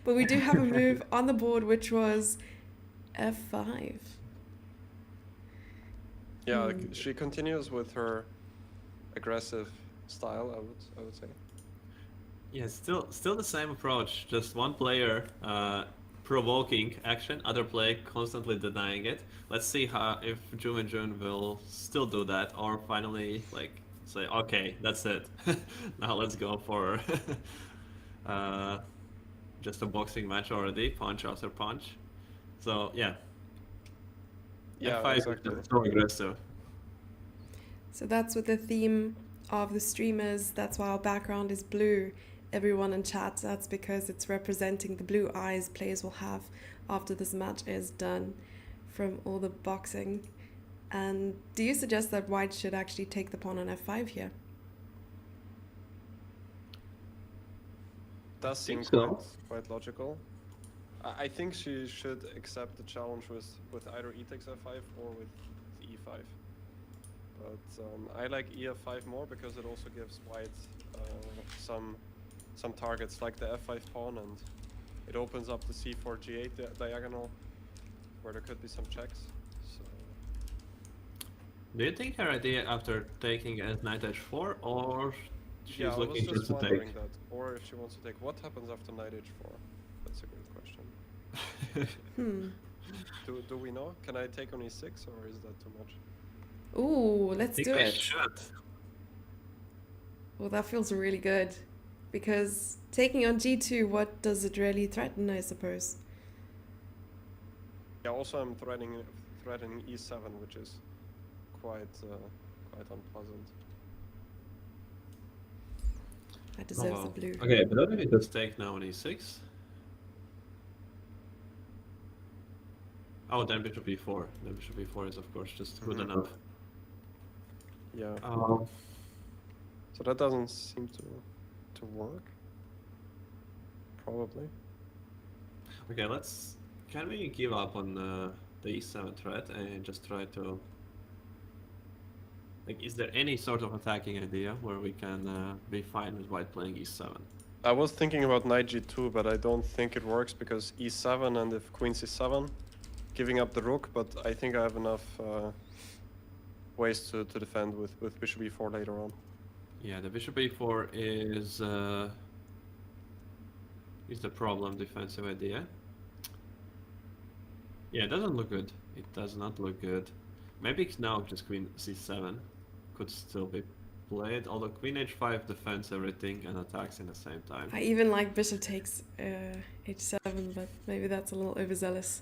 But we do have a move on the board, which was F5. Yeah, she continues with her aggressive style, I would say. Yeah, still the same approach. Just one player provoking action, other player constantly denying it. Let's see how if Jun and Jun will still do that, or finally like say, okay, that's it. Now let's go for just a boxing match already, punch after punch. So yeah, Yeah, F5 exactly. is so aggressive. So that's with the theme of the streamers. That's why our background is blue. Everyone in chat, that's because it's representing the blue eyes players will have after this match is done from all the boxing. And do you suggest that white should actually take the pawn on F5 here? Does seem so. quite logical. I think she should accept the challenge with either e takes f5 or with e5. But I like ef5 more because it also gives white some targets like the f5 pawn, and it opens up the c4 g8 diagonal where there could be some checks. So Do you think her idea after taking is knight h4, or she's yeah, looking I was just to wondering take? that, or if she wants to take. What happens after knight h4? That's a good question. Do we know? Can I take on e6, or is that too much? Ooh, let's do we it. should. Well, that feels really good. Because taking on g2, what does it really threaten, I suppose? Yeah, also I'm threatening e7, which is quite unpleasant. That deserves the blue. Okay, but don't we just take now on e6? Oh, then bishop e4. Then bishop e4 is of course just good enough. Yeah. So that doesn't seem to work. Probably. Okay, can we give up on the e7 threat and just try to... Like, is there any sort of attacking idea where we can be fine with white playing e7? I was thinking about knight g2, but I don't think it works because e7 and if queen c7, giving up the rook, but I think I have enough ways to defend with bishop e4 later on. Yeah, the bishop e4 is the problem defensive idea. Yeah, it doesn't look good. It does not look good. Maybe now just queen c7 could still be played, although queen h5 defends everything and attacks in the same time. I even like bishop takes h7, but maybe that's a little overzealous.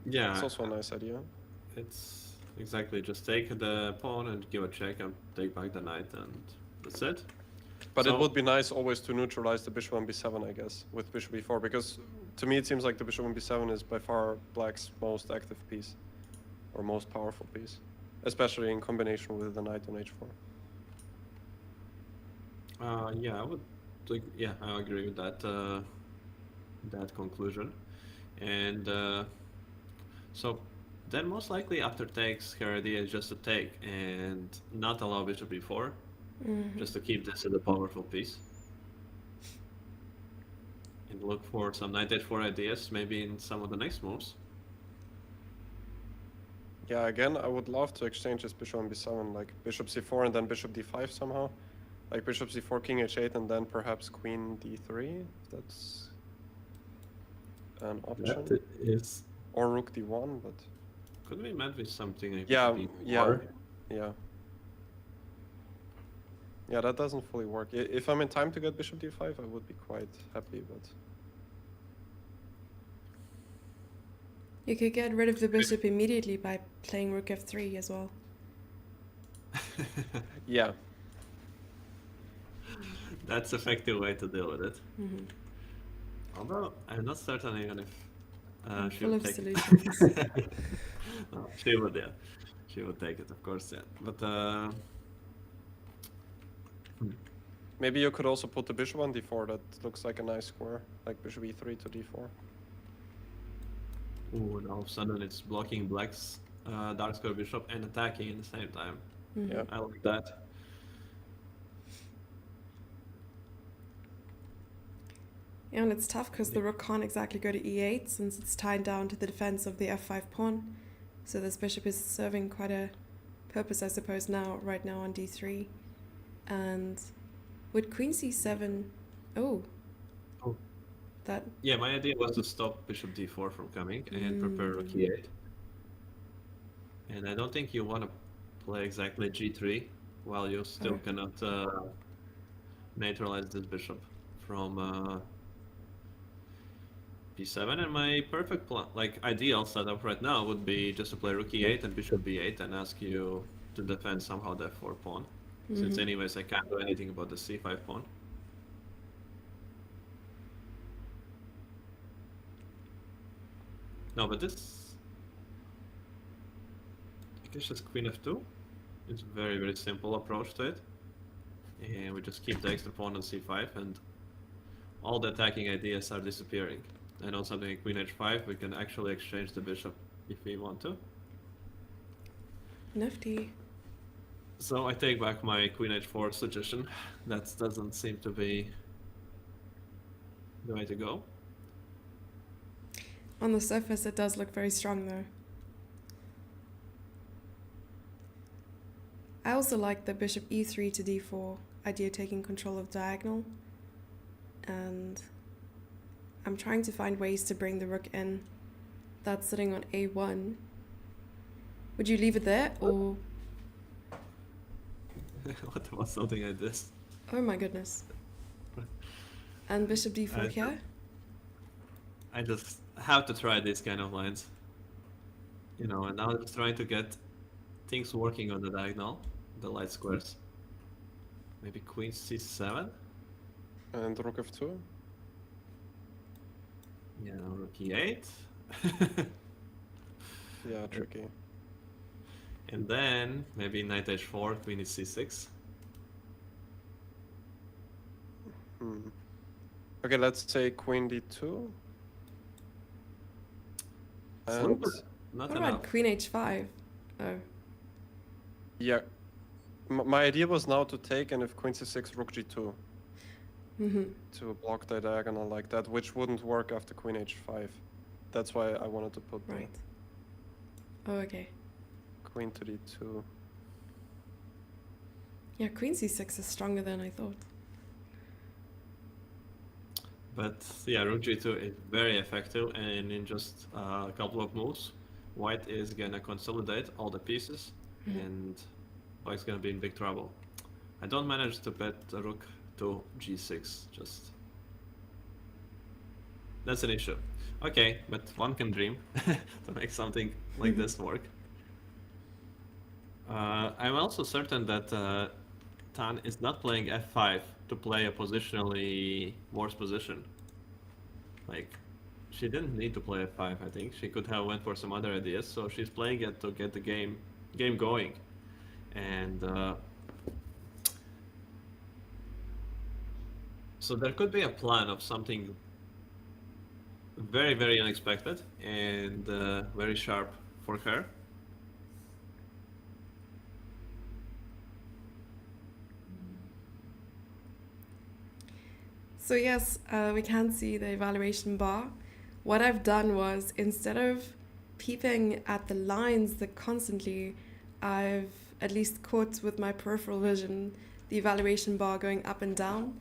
Yeah, It's also a nice idea. it's exactly just take the pawn and give a check and take back the knight, and that's it. But So- it would be nice always to neutralize the bishop on b7, I guess, with bishop e4, because to me it seems like the bishop on b7 is by far black's most active piece, or most powerful piece, especially in combination with the knight on h4. Yeah, I would. Yeah, I agree with that. That conclusion, and so then most likely after takes, her idea is just to take and not allow bishop e4, just to keep this as a powerful piece. And look for some knight h4 ideas, maybe in some of the next moves. Yeah, again, I would love to exchange this bishop on b7, like bishop c4 and then bishop d5 somehow. Like bishop c4, king h8, and then perhaps queen d3, if that's an option. That is. Or rook d1, but... Could we met with something like Yeah, bishop yeah, e4? yeah. Yeah, that doesn't fully work. If I'm in time to get bishop d5, I would be quite happy, but... You could get rid of the bishop immediately by playing rook f3 as well. Yeah. That's effective way to deal with it. Although I'm not certain even if she Full would of take solutions. it. No, she would, yeah. She would take it, of course, yeah. But Maybe you could also put the bishop on d4, that looks like a nice square, like bishop e3 to d4. Ooh, and all of a sudden it's blocking black's dark square bishop and attacking at the same time. Yeah. I like that. Yeah, and it's tough because the rook can't exactly go to e8 since it's tied down to the defense of the f5 pawn. So this bishop is serving quite a purpose, I suppose, right now on d3. And with queen c7, oh, Oh. that, Yeah, my idea was to stop bishop d4 from coming and prepare rook e8. And I don't think you want to play exactly g3 while you still cannot neutralize this bishop from b7. And my perfect plan, like ideal setup right now, would be just to play rook e8 and bishop b8 and ask you to defend somehow the f4 pawn. Since anyways I can't do anything about the c5 pawn. No, but this, I guess just queen f2. It's a very, very simple approach to it. And we just keep the extra pawn on c5 and all the attacking ideas are disappearing. And on something like queen h5, we can actually exchange the bishop if we want to. nifty. So I take back my queen h4 suggestion. That doesn't seem to be the way to go. On the surface, it does look very strong, though. I also like the bishop e3 to d4 idea, taking control of diagonal. And I'm trying to find ways to bring the rook in. That's sitting on a1. Would you leave it there, or... What about something like this? Oh my goodness. And bishop d4 here? I just have to try these kind of lines. You know, and now I'm just trying to get things working on the diagonal, the light squares. Maybe queen c7? And rook f2. Yeah, rook e8. Yeah, tricky. And then maybe knight h4, queen is c6. Okay, let's say queen d2. And Not What enough. about queen h5? Oh, yeah, my idea was now to take, and if queen c6, rook g2 to block the diagonal like that, which wouldn't work after queen h5. That's why I wanted to put the right. Oh, okay. queen to d2. Yeah, queen c6 is stronger than I thought. But yeah, rook g2 is very effective, and in just a couple of moves, white is gonna consolidate all the pieces, and white's gonna be in big trouble. I don't manage to bet a rook to g6, just... That's an issue. Okay, but one can dream to make something like this work. I'm also certain that Tan is not playing f5 to play a positionally worse position. Like, she didn't need to play f5, I think. She could have went for some other ideas, so she's playing it to get the game going. And so there could be a plan of something very, very unexpected and very sharp for her. So yes, we can see the evaluation bar. What I've done was, instead of peeping at the lines that constantly, I've at least caught with my peripheral vision the evaluation bar going up and down,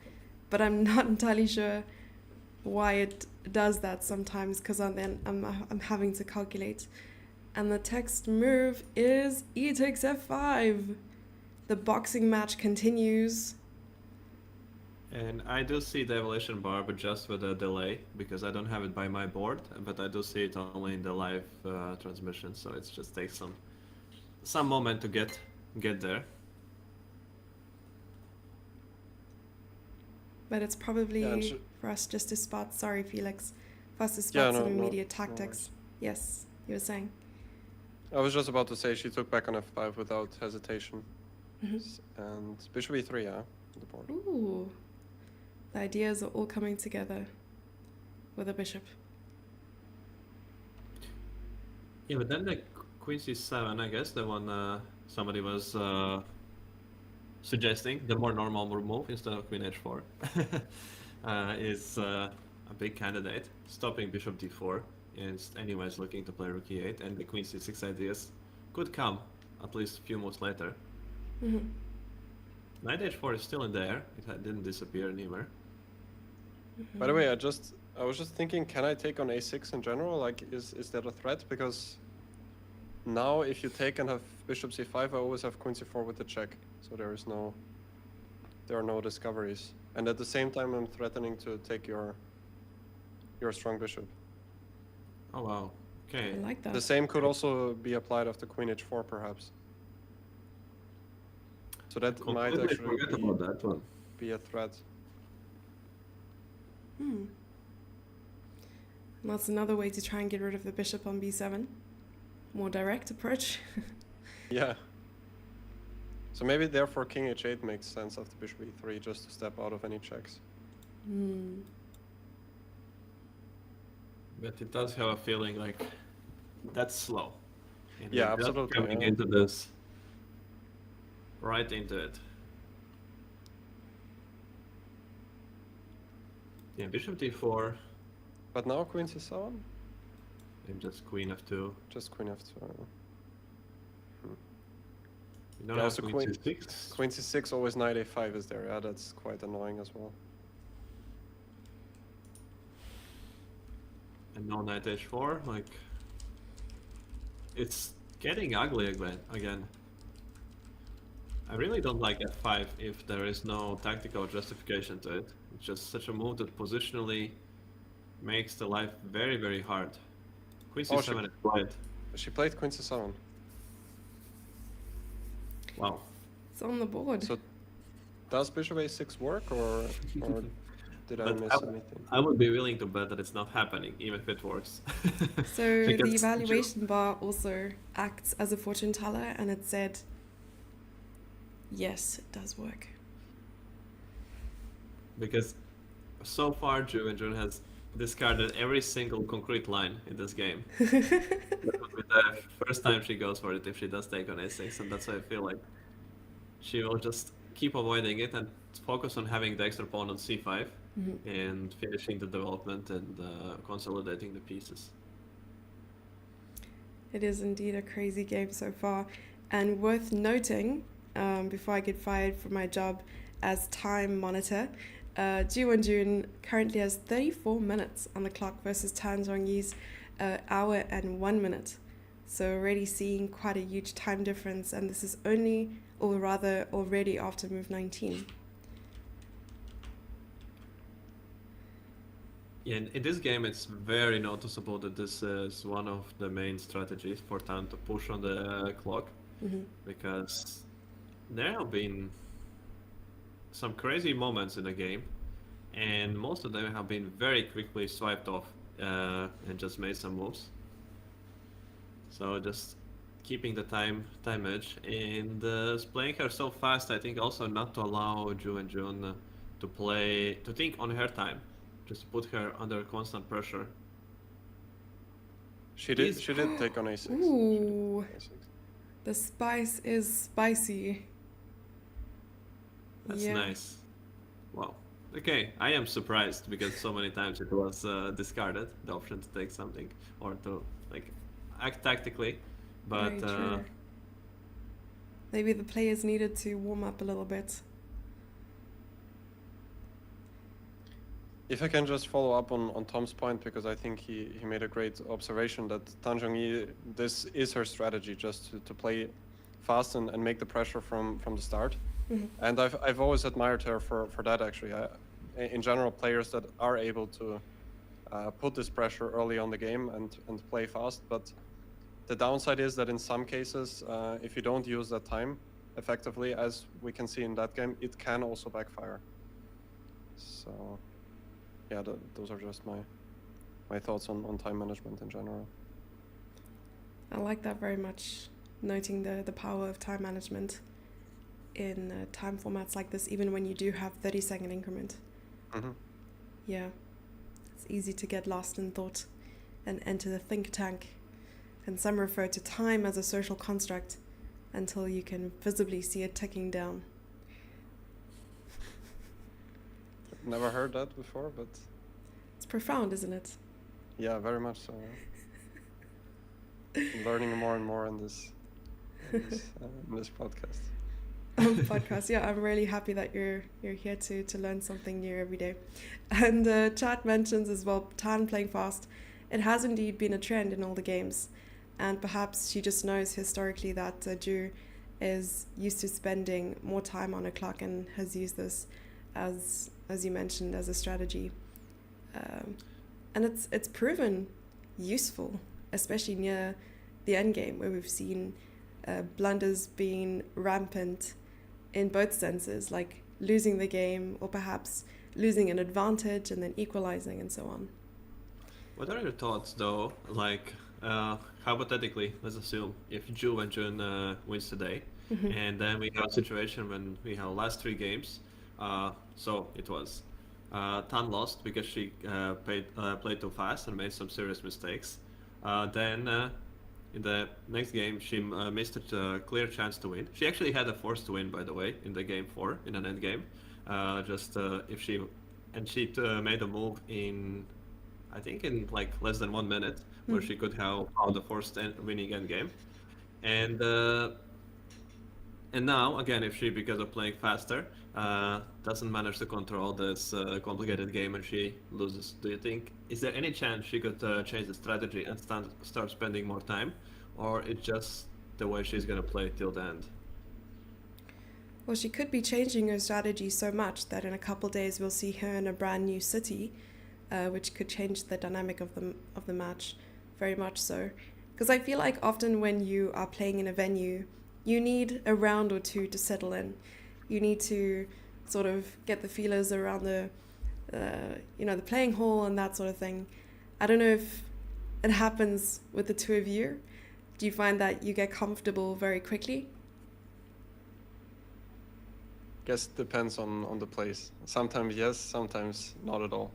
but I'm not entirely sure why it does that sometimes, because I'm having to calculate. And the text move is e takes f5. The boxing match continues. And I do see the evaluation bar, but just with a delay, because I don't have it by my board, but I do see it only in the live transmission, so it just takes some moment to get there. But it's probably for us just to spot, sorry Felix, for us to spot some immediate tactics. Yes, you were saying? I was just about to say she took back on f5 without hesitation. And bishop e3, yeah, on the board. Ooh, the ideas are all coming together with a bishop. Yeah, but then the queen c7, I guess the one somebody was suggesting, the more normal move instead of queen h4, is a big candidate, stopping bishop d4. And anyways, looking to play rook e8, and the queen c6 ideas could come at least a few moves later. Mhm. Knight h4 is still in there; it didn't disappear anywhere. By the way, I was just thinking, can I take on a6 in general? Like, is that a threat? Because now if you take and have bishop c5, I always have queen c4 with the check, so there are no discoveries. And at the same time, I'm threatening to take your strong bishop. Oh wow, okay. I like that. The same could also be applied after queen h4, perhaps. So that might Completely actually forget about that one. be a threat. Hmm. That's another way to try and get rid of the bishop on b7. More direct approach. Yeah. So maybe therefore king h8 makes sense after bishop e3, just to step out of any checks. Hmm. But it does have a feeling like that's slow. And Yeah, we're just absolutely, coming yeah. into this, right into it. Yeah, bishop d4, But now queen c7? and just queen f2. Just queen f2. You don't Yeah, have also queen c6. Queen c6, always knight a5 is there. Yeah, that's quite annoying as well. And no knight h4, like it's getting ugly again. I really don't like f5 if there is no tactical justification to it. It's just such a move that positionally makes the life very, very hard. Queen Oh, c7 is quiet. She played queen c7. Wow. It's on the board. So does bishop a6 work, or did I But miss anything? I would be willing to bet that it's not happening, even if it works. So the Because- evaluation bar also acts as a fortune teller, and it said, yes, it does work. Because so far, Jun has discarded every single concrete line in this game. That would be the first time she goes for it if she does take on a6, and that's why I feel like she will just keep avoiding it and focus on having the extra pawn on c5 and finishing the development and consolidating the pieces. It is indeed a crazy game so far, and worth noting, before I get fired from my job as time monitor, Jun currently has 34 minutes on the clock versus Tan Zhongyi's hour and 1 minute. So already seeing quite a huge time difference, and this is only, or rather already after move 19. Yeah, in this game, it's very noticeable that this is one of the main strategies for Tan to push on the clock, because there have been some crazy moments in the game, and most of them have been very quickly swiped off and just made some moves. So just keeping the time edge and playing her so fast, I think also not to allow Jun to think on her time, just to put her under constant pressure. She did take on a6. Ooh, the spice is spicy. That's Yeah. nice. Wow. Okay, I am surprised because so many times it was discarded, the option to take something or to like act tactically, but Very true. Maybe the players needed to warm up a little bit. If I can just follow up on Tom's point, because I think he made a great observation that Tan Zhongyi, this is her strategy, just to play fast and make the pressure from the start. And I've always admired her for that, actually. In general, players that are able to put this pressure early on the game and play fast. But the downside is that in some cases, if you don't use that time effectively, as we can see in that game, it can also backfire. So yeah, those are just my thoughts on time management in general. I like that very much, noting the power of time management in time formats like this, even when you do have 30-second increment. Yeah, it's easy to get lost in thought and enter the think tank and some refer to time as a social construct until you can visibly see it ticking down. Never heard that before, but It's profound, isn't it? yeah, very much so. I'm learning more and more in this podcast. Podcast. Yeah, I'm really happy that you're here to learn something new every day. And chat mentions as well, Tan playing fast. It has indeed been a trend in all the games, and perhaps she just knows historically that Ju is used to spending more time on a clock and has used this as you mentioned, as a strategy. And it's proven useful, especially near the end game, where we've seen blunders being rampant in both senses, like losing the game or perhaps losing an advantage and then equalizing and so on. What are your thoughts, though? Like, hypothetically, let's assume if Ju Wenjun wins today, and then we have a situation when we have last three games. So it was Tan lost because she played too fast and made some serious mistakes. Then in the next game, she missed a clear chance to win. She actually had a force to win, by the way, in the game 4 in an end game. If she made a move in, I think in like less than 1 minute, where she could have found the forced winning end game. And now again, if she, because of playing faster, doesn't manage to control this complicated game and she loses, do you think, is there any chance she could change the strategy and start spending more time, or it's just the way she's gonna play till the end? Well, she could be changing her strategy so much that in a couple days we'll see her in a brand new city, which could change the dynamic of the match very much so. Because I feel like often when you are playing in a venue, you need a round or two to settle in. You need to sort of get the feelers around the playing hall and that sort of thing. I don't know if it happens with the two of you. Do you find that you get comfortable very quickly? Guess it depends on the place. Sometimes yes, sometimes not at all.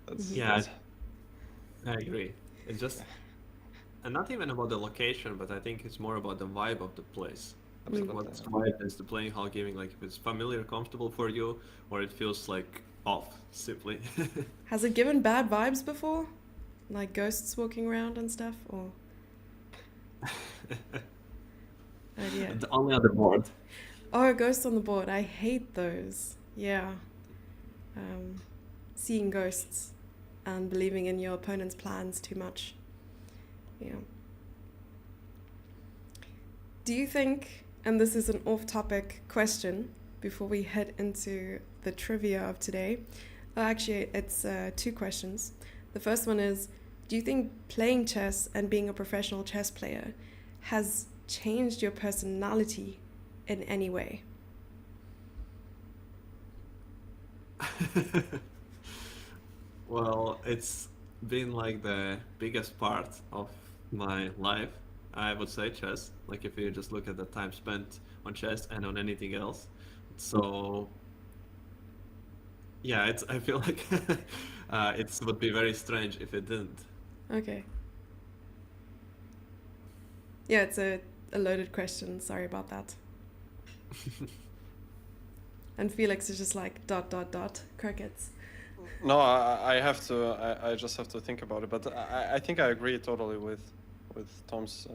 I agree. It's just, and not even about the location, but I think it's more about the vibe of the place. Like what vibe is the playing hall giving? Like if it's familiar, comfortable for you, or it feels like off simply. Has it given bad vibes before? Like ghosts walking around and stuff, or? Yeah. Only on the board. Oh, ghosts on the board. I hate those. Yeah. Seeing ghosts and believing in your opponent's plans too much. Yeah. Do you think, and this is an off-topic question before we head into the trivia of today, actually it's 2 questions. The first one is, do you think playing chess and being a professional chess player has changed your personality in any way? Well, it's been like the biggest part of my life, I would say, chess. Like if you just look at the time spent on chess and on anything else. So yeah, I feel like it would be very strange if it didn't. Okay. Yeah, it's a loaded question. Sorry about that. And Felix is just like ... crickets. No, I just have to think about it. But I think I agree totally with Tom's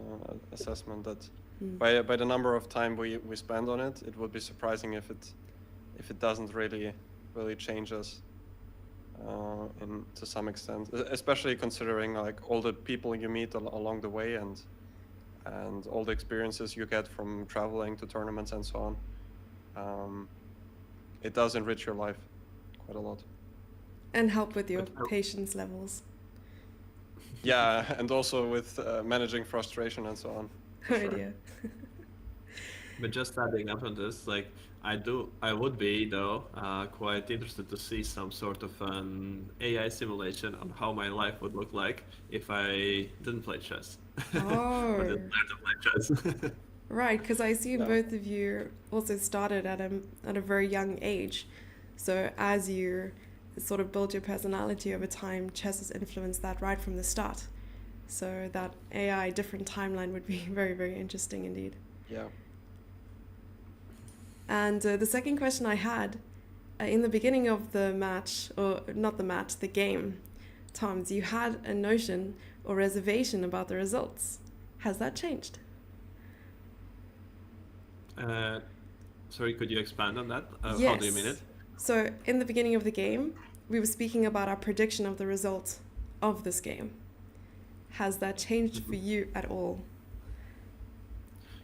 assessment that by the number of time we spend on it, it would be surprising if it doesn't really change us to some extent, especially considering like all the people you meet along the way and all the experiences you get from traveling to tournaments and so on. It does enrich your life quite a lot. And help with your patience levels. Yeah, and also with managing frustration and so on. Oh dear. But just adding up on this, like I would be though quite interested to see some sort of an AI simulation on how my life would look like if I didn't play chess. Oh. Or didn't learn to play chess. Right, because I see both of you also started at a very young age. So as you sort of build your personality over time, chess has influenced that right from the start. So that AI different timeline would be very, very interesting indeed. Yeah. And the second question I had in the beginning of the match, or not the match, the game, Toms, you had a notion or reservation about the results. Has that changed? Sorry, could you expand on that? Yes. How do you mean it? So in the beginning of the game, we were speaking about our prediction of the result of this game. Has that changed for you at all?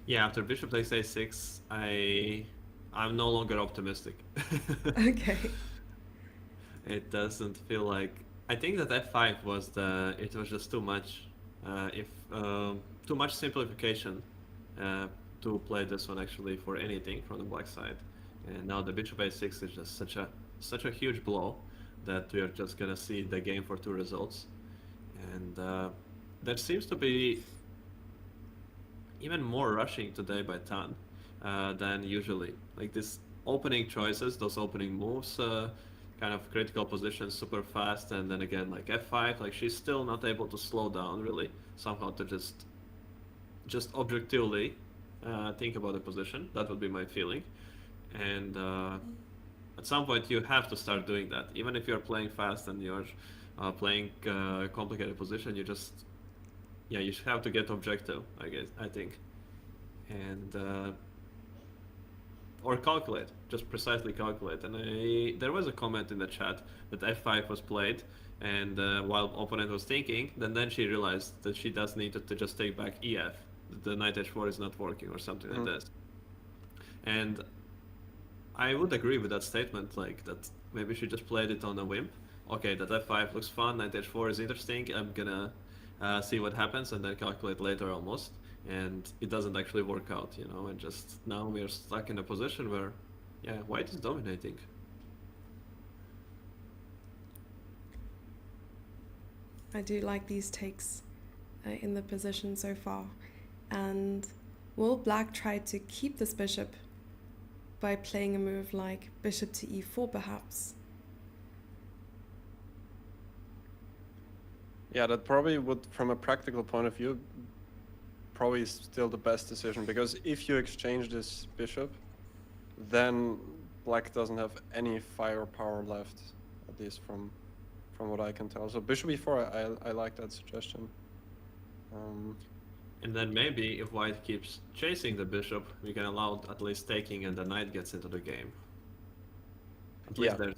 Yeah, after bishop takes a6, I'm no longer optimistic. Okay. It doesn't feel like. I think that f5 was it was just too much. If too much simplification to play this one actually for anything from the black side. And now the bishop a6 is just such a huge blow that we are just gonna see the game for two results. And there seems to be even more rushing today by Tan than usually. Like this opening choices, those opening moves, kind of critical positions super fast, and then again like f5, like she's still not able to slow down really, somehow to just objectively think about the position. That would be my feeling. And at some point you have to start doing that. Even if you're playing fast and you're playing complicated position, you have to get objective, I think. And or calculate, just precisely calculate. And there was a comment in the chat that f5 was played, and while opponent was thinking, then she realized that she does need to just take back ef. The knight h4 is not working or something like this. And I would agree with that statement, like that maybe she just played it on a whim. Okay, that f5 looks fun, knight h4 is interesting, I'm gonna see what happens and then calculate later almost. And it doesn't actually work out, and just now we are stuck in a position where, yeah, white is dominating. I do like these takes in the position so far. And will black try to keep this bishop by playing a move like bishop to e4 perhaps? Yeah, that probably would, from a practical point of view, probably still the best decision, because if you exchange this bishop, then black doesn't have any firepower left, at least from what I can tell. So bishop e4, I like that suggestion. And then maybe if white keeps chasing the bishop, we can allow at least taking and the knight gets into the game. At least there's